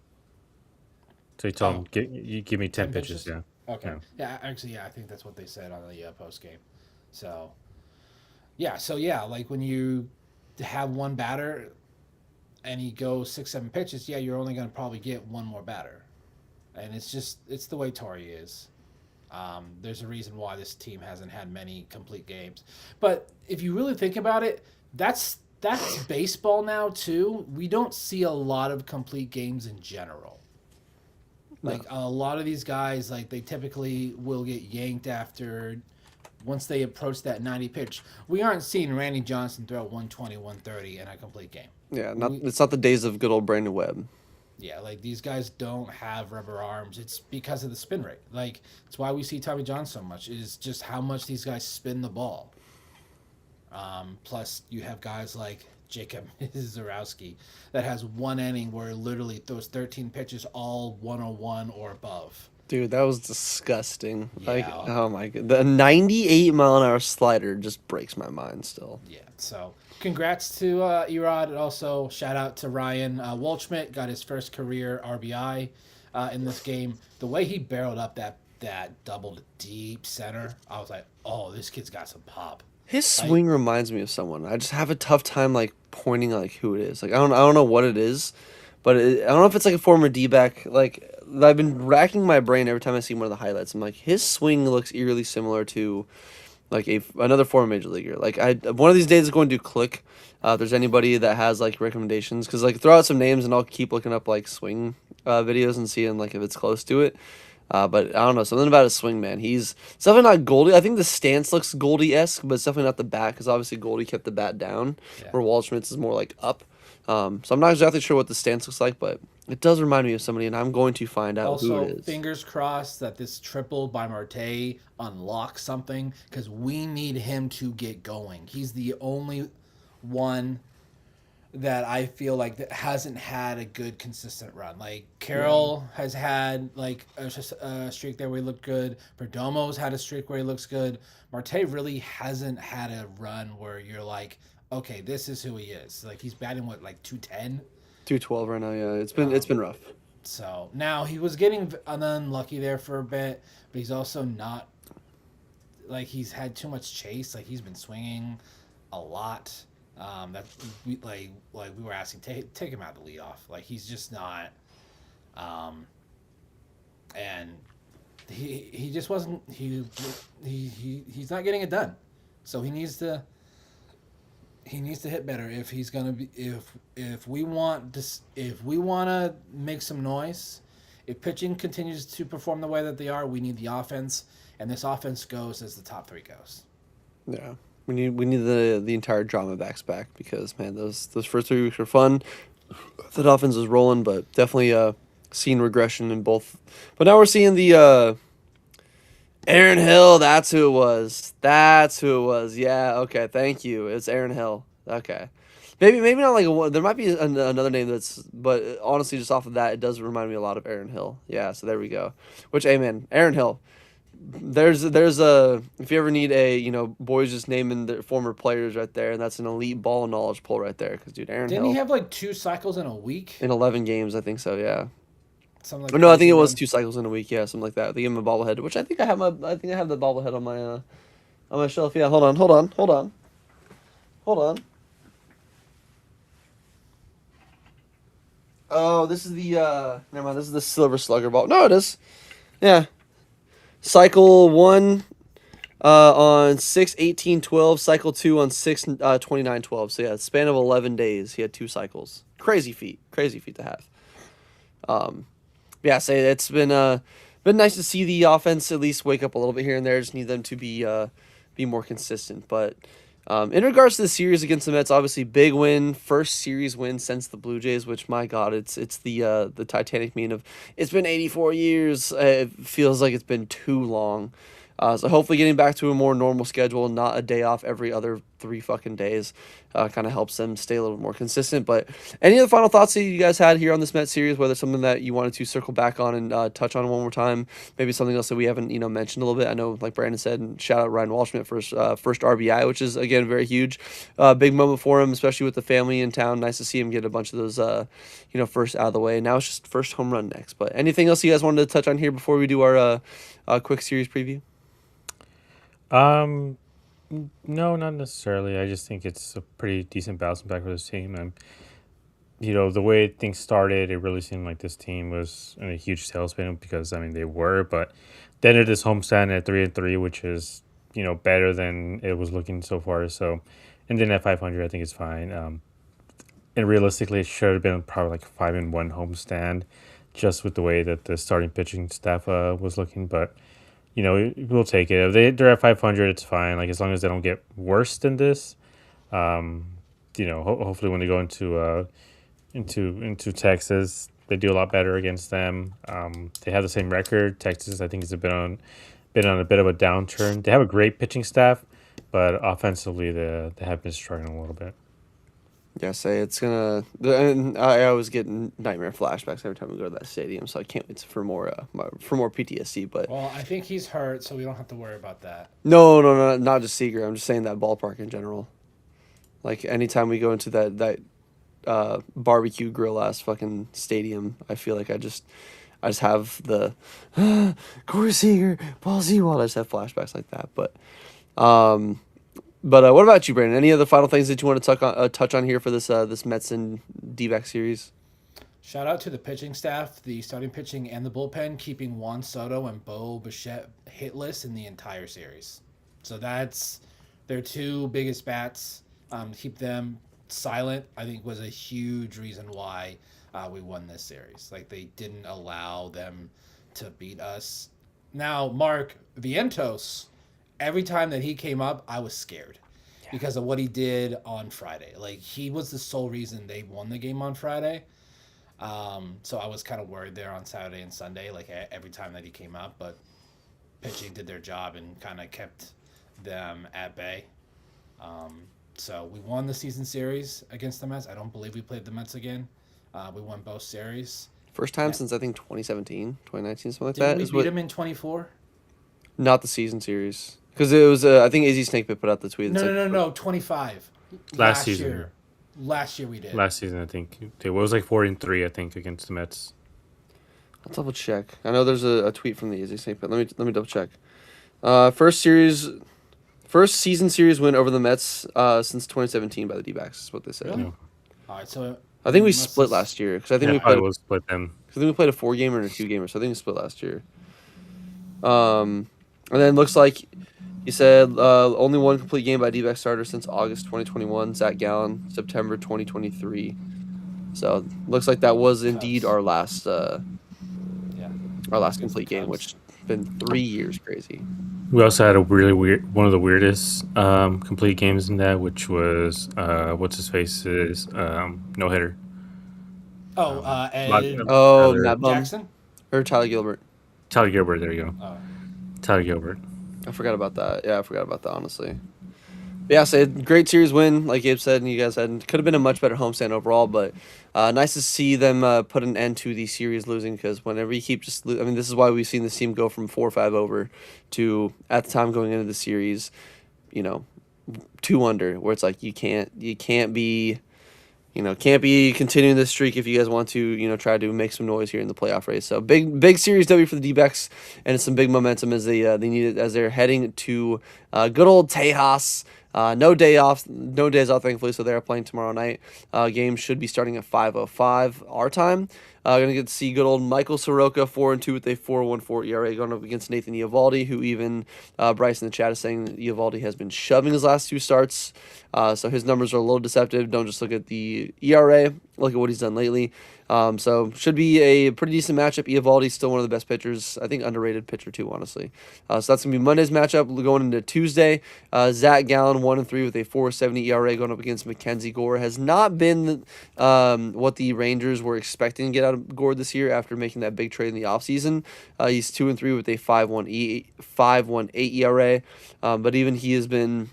Speaker 2: So he told him, you give me 10 pitches. Yeah.
Speaker 3: Okay.
Speaker 2: Yeah.
Speaker 3: Yeah. Actually, yeah, I think that's what they said on the post game. So. Yeah. Like when you have one batter, and he goes 6, 7 pitches, yeah, you're only going to probably get one more batter, and it's the way Tori is. There's a reason why this team hasn't had many complete games. But if you really think about it, that's baseball now too. We don't see a lot of complete games in general. Like a lot of these guys, like they typically will get yanked after once they approach that 90 pitch. We aren't seeing Randy Johnson throw 120, 130 in a complete game.
Speaker 1: Yeah, it's not the days of good old Brandon Webb.
Speaker 3: Yeah, like these guys don't have rubber arms. It's because of the spin rate. Like it's why we see Tommy John so much is just how much these guys spin the ball. Plus, you have guys like Jacob Zarowski that has one inning where literally throws 13 pitches all 101 or above.
Speaker 1: Dude, that was disgusting.
Speaker 3: Yeah.
Speaker 1: Like, oh my god, the 98-mile-an-hour slider just breaks my mind still.
Speaker 3: Yeah, so congrats to Erod, and also shout out to Ryan Waldschmidt, got his first career RBI in this game. The way he barreled up that double to deep center, I was like, oh, this kid's got some pop.
Speaker 1: His swing reminds me of someone. I just have a tough time like pointing like who it is. Like I don't know what it is, but I don't know if it's like a former D-back. Like I've been racking my brain every time I see one of the highlights. I'm like, his swing looks eerily similar to like another former major leaguer. Like one of these days it's going to click. If there's anybody that has like recommendations, because like throw out some names and I'll keep looking up like swing videos and seeing like if it's close to it. But I don't know, something about his swing, man. He's definitely not Goldie. I think the stance looks Goldie-esque, but it's definitely not the bat, because obviously Goldie kept the bat down, where Waldschmidt's is more like up. So I'm not exactly sure what the stance looks like, but it does remind me of somebody, and I'm going to find out who it
Speaker 3: Also,
Speaker 1: is.
Speaker 3: fingers crossed that this triple by Marte unlocks something, because we need him to get going. He's the only one that I feel like that hasn't had a good consistent run. Like Carroll has had like a streak there where he looked good. Perdomo's had a streak where he looks good. Marte really hasn't had a run where you're like, okay, this is who he is. Like he's batting what, like 210?
Speaker 1: 212 right now, yeah. It's been rough.
Speaker 3: So now he was getting unlucky there for a bit, but he's also not like he's had too much chase. Like he's been swinging a lot. That we we were asking, take him out of the leadoff. Like he's just not, and he just wasn't he's not getting it done. So he needs to hit better if he's gonna be if we want to make some noise. If pitching continues to perform the way that they are, we need the offense, and this offense goes as the top 3 goes.
Speaker 1: Yeah. We need the entire Dbacks back, because man, those first 3 weeks were fun. That offense was rolling, but definitely seeing regression in both. But now we're seeing the Aaron Hill. That's who it was. Yeah. Okay. Thank you. It's Aaron Hill. Okay. Maybe not like there might be another name but honestly, just off of that, it does remind me a lot of Aaron Hill. Yeah. So there we go. Which, hey man, Aaron Hill. There's a if you ever need a boys just naming their former players right there, and that's an elite ball knowledge poll right there, because dude, Aaron
Speaker 3: Didn't
Speaker 1: Hill
Speaker 3: he have like 2 cycles in a week?
Speaker 1: in 11 games, I think so, yeah.
Speaker 3: Something like
Speaker 1: No, I think it was 2 cycles in a week, yeah, something like that. They gave him a bobblehead, which I think I have the bobblehead on my shelf. Yeah, hold on. Oh, this is the never mind. This is the Silver Slugger ball. No, it is. Yeah, cycle 1 on 6/18/12. Cycle 2 on 6/29/12. So yeah, span of 11 days. He had 2 cycles. Crazy feat. Crazy feat to have. Yeah, say it's been nice to see the offense at least wake up a little bit here and there. Just need them to be more consistent. But in regards to the series against the Mets, obviously big win, first series win since the Blue Jays. Which my God, it's the Titanic meme of it's been 84 years. It feels like it's been too long. So hopefully getting back to a more normal schedule, not a day off every other 3 fucking days, kind of helps them stay a little more consistent. But any other final thoughts that you guys had here on this Met series, whether it's something that you wanted to circle back on and touch on one more time, maybe something else that we haven't mentioned a little bit. I know, like Brandon said, and shout out Ryan Walshman first RBI, which is again very huge, big moment for him, especially with the family in town. Nice to see him get a bunch of those first out of the way. Now it's just first home run next. But anything else you guys wanted to touch on here before we do our quick series preview?
Speaker 2: Um, no, not necessarily. I just think it's a pretty decent bouncing back for this team. And, the way things started, it really seemed like this team was in a huge tailspin because, I mean, they were, but they ended this homestand at 3-3, which is, better than it was looking so far. So, and then at 500, I think it's fine. And realistically, it should have been probably like 5-1 homestand just with the way that the starting pitching staff was looking. But, we'll take it. If they're at 500, it's fine. Like, as long as they don't get worse than this, um, hopefully when they go into Texas, they do a lot better against them. They have the same record. Texas, I think, has been on a bit of a downturn. They have a great pitching staff, but offensively, they have been struggling a little bit.
Speaker 1: Yeah, say it's gonna. And I always get nightmare flashbacks every time we go to that stadium, so I can't wait for more PTSD. But
Speaker 3: Well, I think he's hurt, so we don't have to worry about that.
Speaker 1: no, no, no, not just Seager. I'm just saying that ballpark in general. Like anytime we go into that barbecue grill ass fucking stadium, I feel like I just have the Corey Seager, Paul Sewald. I just have flashbacks like that. Um, but what about you, Brandon? Any other final things that you want to touch on here for this Mets and D-back series?
Speaker 3: Shout out to the pitching staff, the starting pitching, and the bullpen, keeping Juan Soto and Bo Bichette hitless in the entire series. So that's their 2 biggest bats. Keep them silent, I think, was a huge reason why we won this series. Like, they didn't allow them to beat us. Now, Mark Vientos, every time that he came up, I was scared because of what he did on Friday. Like, he was the sole reason they won the game on Friday. So I was kind of worried there on Saturday and Sunday, like every time that he came up, but pitching did their job and kind of kept them at bay. So we won the season series against the Mets. I don't believe we played the Mets again. We won both series.
Speaker 1: First time since I think 2017, 2019, something like
Speaker 3: Didn't
Speaker 1: that.
Speaker 3: we
Speaker 1: Is
Speaker 3: beat
Speaker 1: what
Speaker 3: them in 24?
Speaker 1: not the season series because it was I think AZ Snake put out the tweet.
Speaker 3: No,
Speaker 1: That's
Speaker 3: no,
Speaker 1: like,
Speaker 3: no, no, 25.
Speaker 2: Last season.
Speaker 3: Year. Last year we did.
Speaker 2: Last season, I think it was like 4-3. I think against the Mets.
Speaker 1: I'll double check. I know there's a tweet from the AZ Snake, but let me double check. First season series win over the Mets since 2017 by the D-backs is what they said.
Speaker 3: Really?
Speaker 2: Yeah.
Speaker 3: All right, so
Speaker 1: I think we
Speaker 3: must
Speaker 1: split
Speaker 3: have-
Speaker 1: last year because I think
Speaker 2: Yeah,
Speaker 1: we
Speaker 2: probably
Speaker 1: played.
Speaker 2: will split them.
Speaker 1: I think we played a 4-gamer and a 2-gamer, so I think we split last year. And then it looks like he said only one complete game by D-back starter since August 2021. Zach Gallen, September 2023. So looks like that was indeed
Speaker 3: Cubs.
Speaker 1: our last
Speaker 3: Yeah.
Speaker 1: complete game,
Speaker 3: Cubs.
Speaker 1: which has been 3 years crazy.
Speaker 2: We also had a really weird, one of the weirdest complete games in that, which was what's his face's no hitter.
Speaker 3: Oh, Ed
Speaker 1: Oh,
Speaker 2: Tyler-
Speaker 1: Matt Bum
Speaker 3: Jackson?
Speaker 1: or Tyler Gilbert.
Speaker 2: Tyler Gilbert. There you go.
Speaker 3: Oh.
Speaker 2: Tyler Gilbert.
Speaker 1: I forgot about that. Yeah, I forgot about that, honestly. But yeah, so great series win, like Gabe said, and you guys said. Could have been a much better homestand overall, but nice to see them put an end to the series losing because whenever you keep just I mean, this is why we've seen this team go from 4-5 over to, at the time going into the series, 2 under, where it's like you can't be can't be continuing this streak if you guys want to, try to make some noise here in the playoff race. So big series W for the D-backs, and it's some big momentum as they need it as they're heading to Good old Tejas. No day off, no days off, thankfully. So they're playing tomorrow night. Game should be starting at 5:05 our time. Gonna get to see good old Michael Soroka 4-2 with a 4.14 ERA going up against Nathan Eovaldi, who even Bryce in the chat is saying that Eovaldi has been shoving his last two starts. So his numbers are a little deceptive. Don't just look at the ERA. Look at what he's done lately. So should be a pretty decent matchup. Eovaldi's still one of the best pitchers. I think underrated pitcher too, honestly. So that's gonna be Monday's matchup. Going into Tuesday, Zach Gallen 1-3 with a 4.70 ERA going up against Mackenzie Gore. Has not been what the Rangers were expecting to get out of Gore this year after making that big trade in the offseason. He's 2-3 with a 5.18 ERA. But even he has been,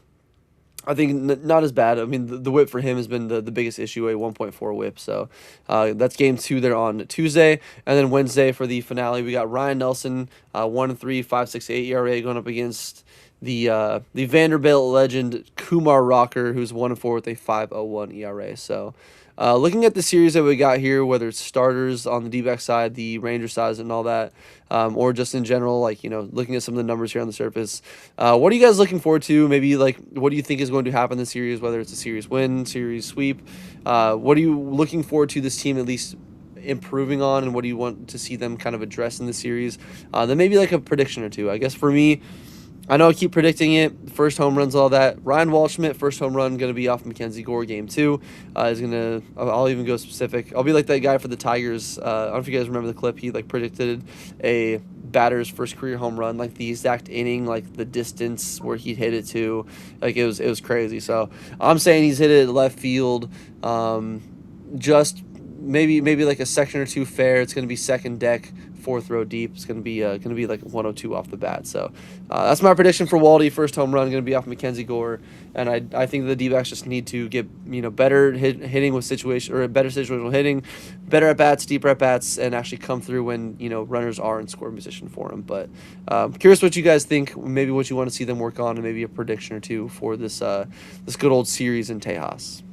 Speaker 1: I think, not as bad. I mean, the whip for him has been the biggest issue, a 1.4 whip. So that's game 2 there on Tuesday. And then Wednesday for the finale, we got Ryan Nelson, 1-3, 5.68 ERA going up against the Vanderbilt legend Kumar Rocker, who's 1-4 with a 5.01 ERA. So looking at the series that we got here, whether it's starters on the D-backs side, the Ranger side, and all that, or just in general, like, looking at some of the numbers here on the surface, what are you guys looking forward to? Maybe, like, what do you think is going to happen in the series, whether it's a series win, series sweep? What are you looking forward to this team at least improving on, and what do you want to see them kind of address in the series? Then maybe, like, a prediction or two. I guess for me, I know I keep predicting it. First home runs, all that. Ryan Waldschmidt, first home run, going to be off Mackenzie Gore game 2. Is going to, I'll even go specific. I'll be like that guy for the Tigers. I don't know if you guys remember the clip. He, like, predicted a batter's first career home run, like the exact inning, like the distance where he hit it to. Like, it was crazy. So I'm saying he's hit it at left field. Just maybe like a section or two fair. It's going to be second deck, fourth row deep. It's going to be like 102 off the bat. So that's my prediction for Waldy. First home run going to be off Mackenzie Gore, and I think the D-backs just need to get better hitting with situation, or better situational hitting, better at bats, deeper at bats, and actually come through when runners are in scoring position for them. But curious what you guys think. Maybe what you want to see them work on, and maybe a prediction or two for this good old series in Tejas.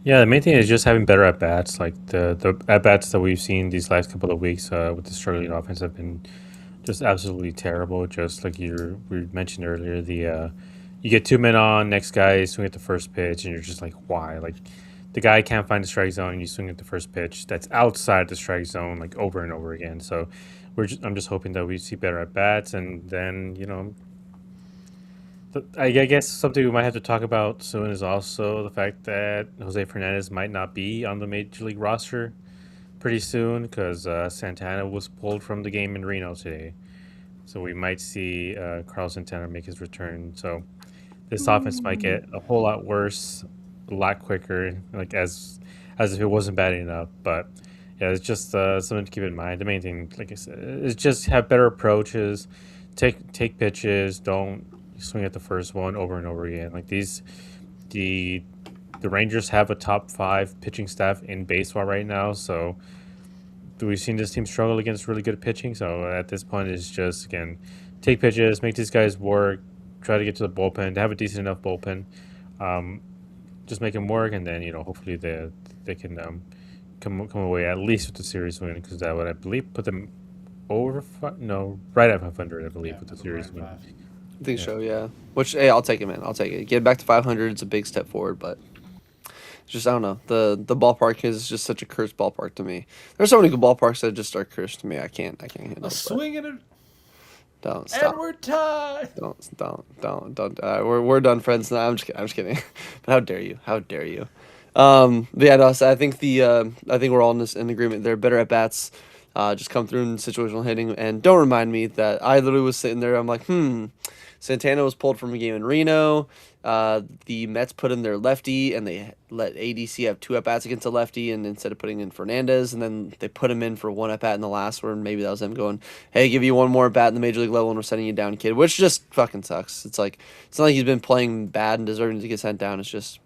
Speaker 2: Yeah, the main thing is just having better at bats. Like the at bats that we've seen these last couple of weeks with the struggling offense have been just absolutely terrible. Just like we mentioned earlier, you get 2 men on, next guy swing at the first pitch, and you're just like, why? Like the guy can't find the strike zone, and you swing at the first pitch that's outside the strike zone, like over and over again. So I'm just hoping that we see better at bats, and then I guess something we might have to talk about soon is also the fact that Jose Fernandez might not be on the Major League roster pretty soon because Santana was pulled from the game in Reno today. So we might see Carlos Santana make his return. So this offense might get a whole lot worse, a lot quicker, like as if it wasn't bad enough. But yeah, it's just something to keep in mind. The main thing, like I said, is just have better approaches, take pitches, don't swing at the first one over and over again. Like the Rangers have a top 5 pitching staff in baseball right now, so we've seen this team struggle against really good pitching. So at this point, it's just, again, take pitches, make these guys work, try to get to the bullpen, to have a decent enough bullpen, just make them work, and then hopefully they can come away at least with the series win, because that would, I believe, put them over right at 500, I believe, with the series win.
Speaker 1: I think so, yeah. Which, hey, I'll take it, man. I'll take it. Get back to 500. It's a big step forward, but it's just, I don't know. The ballpark is just such a cursed ballpark to me. There's so many good ballparks that just are cursed to me. I can't handle it.
Speaker 3: A swing and a
Speaker 1: don't stop.
Speaker 3: Edward tie.
Speaker 1: Don't. We're done, friends. No, I'm just kidding. But how dare you? How dare you? But yeah, no, so I think we're all in agreement. They're better at bats. Just come through in situational hitting, and don't remind me that I literally was sitting there. I'm like, Santana was pulled from a game in Reno. The Mets put in their lefty, and they let ADC have 2 at-bats against a lefty, and instead of putting in Fernandez, and then they put him in for 1 at-bat in the last one. Maybe that was them going, hey, give you 1 more at-bat in the Major League level, and we're sending you down, kid, which just fucking sucks. It's like, it's not like he's been playing bad and deserving to get sent down. It's just,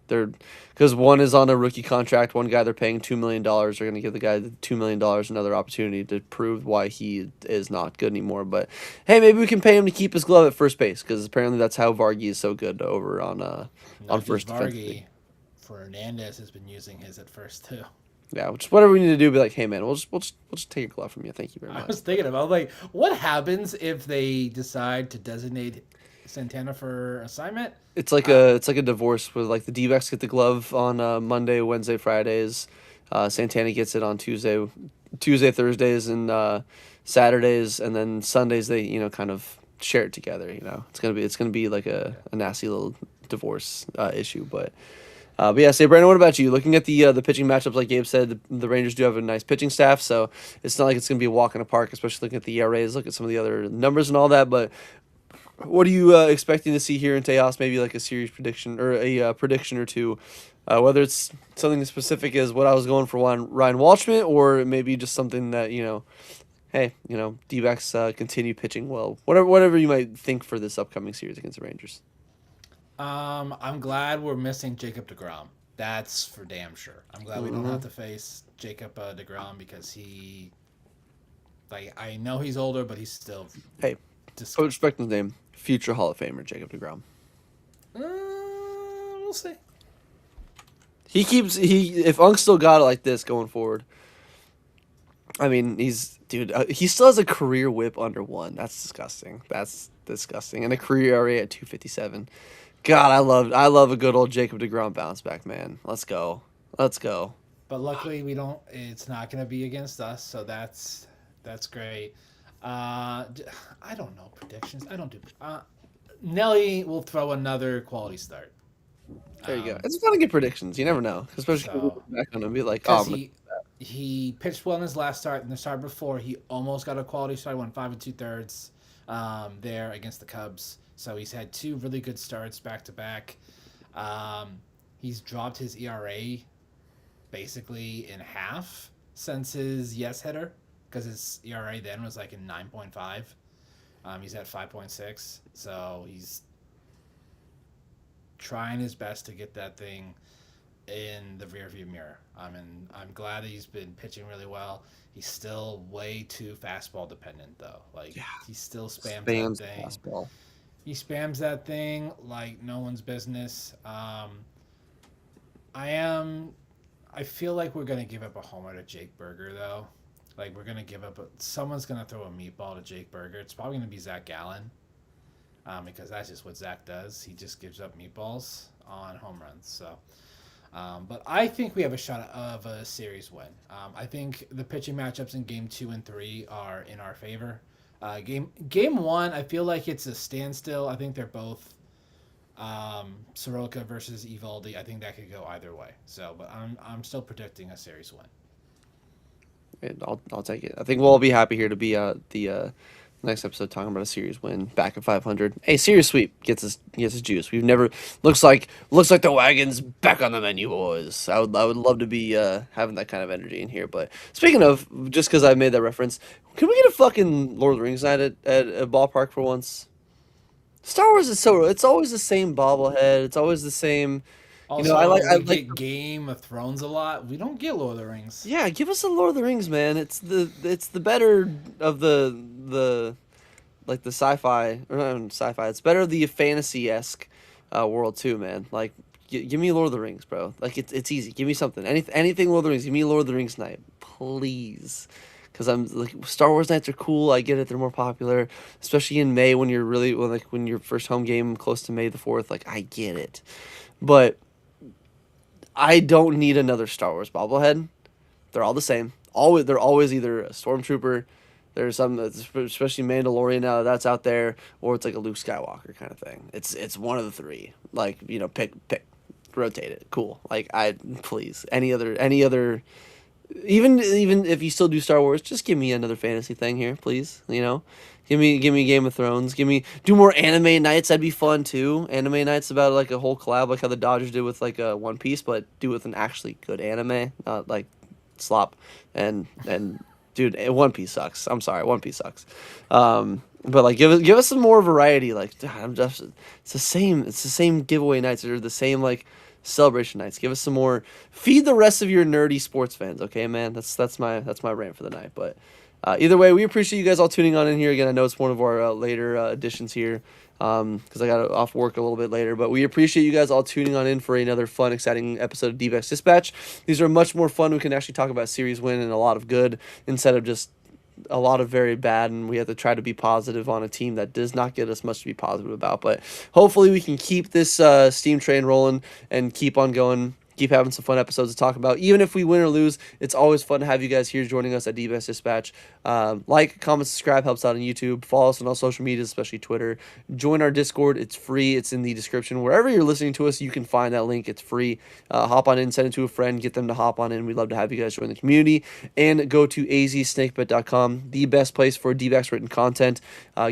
Speaker 1: because one is on a rookie contract, one guy they're paying $2 million. They're going to give the guy the $2 million another opportunity to prove why he is not good anymore. But hey, maybe we can pay him to keep his glove at first base, because apparently that's how Vargy is so good over on first defense.
Speaker 3: Fernandez has been using his at first too.
Speaker 1: Yeah, which whatever we need to do, be like, hey man, we'll just take your glove from you. Thank you very much.
Speaker 3: I was thinking about, like, what happens if they decide to designate Santana for assignment.
Speaker 1: It's like a divorce where like the D-backs get the glove on Monday, Wednesday, Fridays. Santana gets it on Tuesday, Thursdays, and Saturdays, and then Sundays they kind of share it together. It's gonna be like a nasty little divorce issue, but yeah, say Brandon, what about you? Looking at the pitching matchups, like Gabe said, the Rangers do have a nice pitching staff, so it's not like it's gonna be a walk in the park, especially looking at the ERAs, look at some of the other numbers and all that, but. What are you expecting to see here in Tejas? Maybe like a series prediction or a prediction or two, whether it's something as specific as what I was going for Ryan Walshman, or maybe just something that hey, D-backs continue pitching well. Whatever you might think for this upcoming series against the Rangers.
Speaker 3: I'm glad we're missing Jacob DeGrom. That's for damn sure. I'm glad we don't have to face Jacob DeGrom because I know he's older, but he's still
Speaker 1: Hey,
Speaker 3: disgusting.
Speaker 1: Coach Beckman's name, future Hall of Famer Jacob DeGrom.
Speaker 3: We'll see.
Speaker 1: If Unk still got it like this going forward. I mean, he still has a career whip under 1. That's disgusting. That's disgusting. And a career ERA at 2.57. God, I love a good old Jacob DeGrom bounce back, man. Let's go. Let's go.
Speaker 3: But luckily, we don't. It's not going to be against us, so that's great. I don't know predictions. I don't do. Nelly will throw another quality start.
Speaker 1: There you go. It's fun to get predictions. You never know, especially when you look back on them and be like, oh,
Speaker 3: he pitched well in his last start, and the start before he almost got a quality start. Went 5 2/3 there against the Cubs. So he's had 2 really good starts back to back. He's dropped his ERA basically in half since his yes hitter because his ERA then was like in 9.5. He's at 5.6, so he's trying his best to get that thing in the rearview mirror. And I'm glad he's been pitching really well. He's still way too fastball dependent though. He still spams that thing.
Speaker 1: Fastball.
Speaker 3: He spams that thing like no one's business. I feel like we're gonna give up a homer to Jake Berger though. Like we're gonna give up. Someone's gonna throw a meatball to Jake Berger. It's probably gonna be Zach Gallen, because that's just what Zach does. He just gives up meatballs on home runs. So, but I think we have a shot of a series win. I think the pitching matchups in game 2 and 3 are in our favor. Game 1, I feel like it's a standstill. I think they're both Soroka versus Evaldi. I think that could go either way. So, but I'm still predicting a series win.
Speaker 1: I'll take it. I think we'll all be happy here to be the next episode talking about a series win back at 500. Hey, series sweep gets us juice. We've never looks like the wagon's back on the menu, boys. I would love to be having that kind of energy in here. But speaking of, just because I made that reference, can we get a fucking Lord of the Rings night at a ballpark for once? Star Wars is it's always the same bobblehead. It's always the same.
Speaker 3: Also,
Speaker 1: I
Speaker 3: we
Speaker 1: like
Speaker 3: get Game of Thrones a lot. We don't get Lord of the Rings.
Speaker 1: Yeah, give us a Lord of the Rings, man. It's the better of the like the sci-fi or not even sci-fi. It's better of the fantasy-esque world too, man. Like give me Lord of the Rings, bro. Like it's easy. Give me something. Anything Lord of the Rings. Give me Lord of the Rings night, please. Because I'm like Star Wars nights are cool. I get it. They're more popular, especially in May when you're when your first home game close to May the 4th. Like I get it, but I don't need another Star Wars bobblehead. They're all the same. They're always either a stormtrooper, there's some, especially Mandalorian now that's out there, or it's like a Luke Skywalker kind of thing. It's one of the 3. Like pick, rotate it. Cool. Like please any other. Even if you still do Star Wars, just give me another fantasy thing here, please. Give me Game of Thrones. Do more anime nights. That'd be fun too. Anime nights about like a whole collab, like how the Dodgers did with like One Piece, but do with an actually good anime, not like slop. And dude, One Piece sucks. I'm sorry, One Piece sucks. But like give us some more variety. Like it's the same giveaway nights or the same like celebration nights. Give us some more. Feed the rest of your nerdy sports fans, okay, man. That's my rant for the night. But either way, we appreciate you guys all tuning on in here again. I know it's one of our later editions here because I got off work a little bit later. But we appreciate you guys all tuning on in for another fun, exciting episode of Dbacks Dispatch. These are much more fun. We can actually talk about series win and a lot of good instead of just a lot of very bad, and we have to try to be positive on a team that does not get us much to be positive about. But hopefully we can keep this steam train rolling and keep on going. Keep having some fun episodes to talk about. Even if we win or lose, it's always fun to have you guys here joining us at Dbacks Dispatch. Like, comment, subscribe, helps out on YouTube. Follow us on all social media, especially Twitter. Join our Discord. It's free. It's in the description. Wherever you're listening to us, you can find that link. It's free. Hop on in, send it to a friend, get them to hop on in. We'd love to have you guys join the community. And go to azsnakebit.com, the best place for Dbacks written content,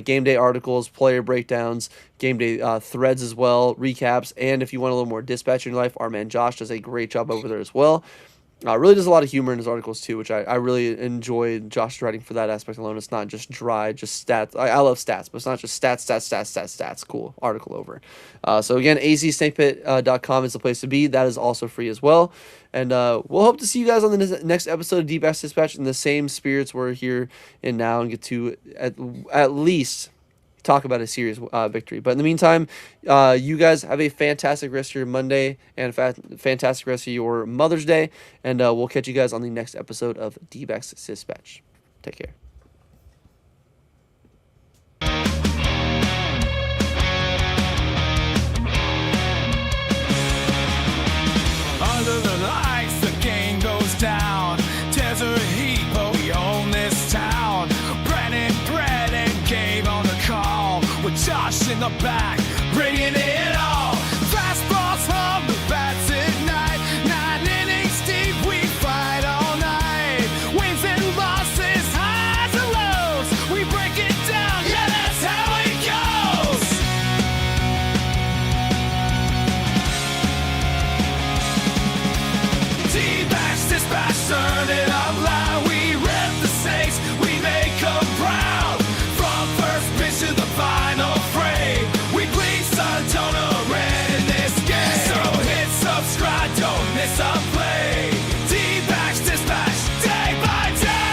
Speaker 1: game day articles, player breakdowns, game day threads as well, recaps, and if you want a little more dispatch in your life, our man Josh does a great job over there as well. Really does a lot of humor in his articles too, which I really enjoy Josh writing for that aspect alone. It's not just dry, just stats. I love stats, but it's not just stats. Cool article over. So again, azsnakepit.com is the place to be. That is also free as well. And we'll hope to see you guys on the next episode of Dbacks Dispatch in the same spirits we're here in now, and get to at least talk about a serious victory. But in the meantime, you guys have a fantastic rest of your Monday and fantastic rest of your Mother's Day, and we'll catch you guys on the next episode of Dbacks Dispatch. Take care.
Speaker 4: Under the lights, the game goes down. Desert heat, but we own this town. Brennan gave on the call, with Josh in the back, bringing it all. Fastballs hum, the bats ignite. 9 innings deep, we fight all night. Wins and losses, highs and lows, we break it down, yeah, that's how it goes. Dbacks Dispatch, turn it up loud. We rep the Snakes, we make them proud. From first pitch to the final frame, we bleed sun tone red in this game. So hit subscribe, don't miss a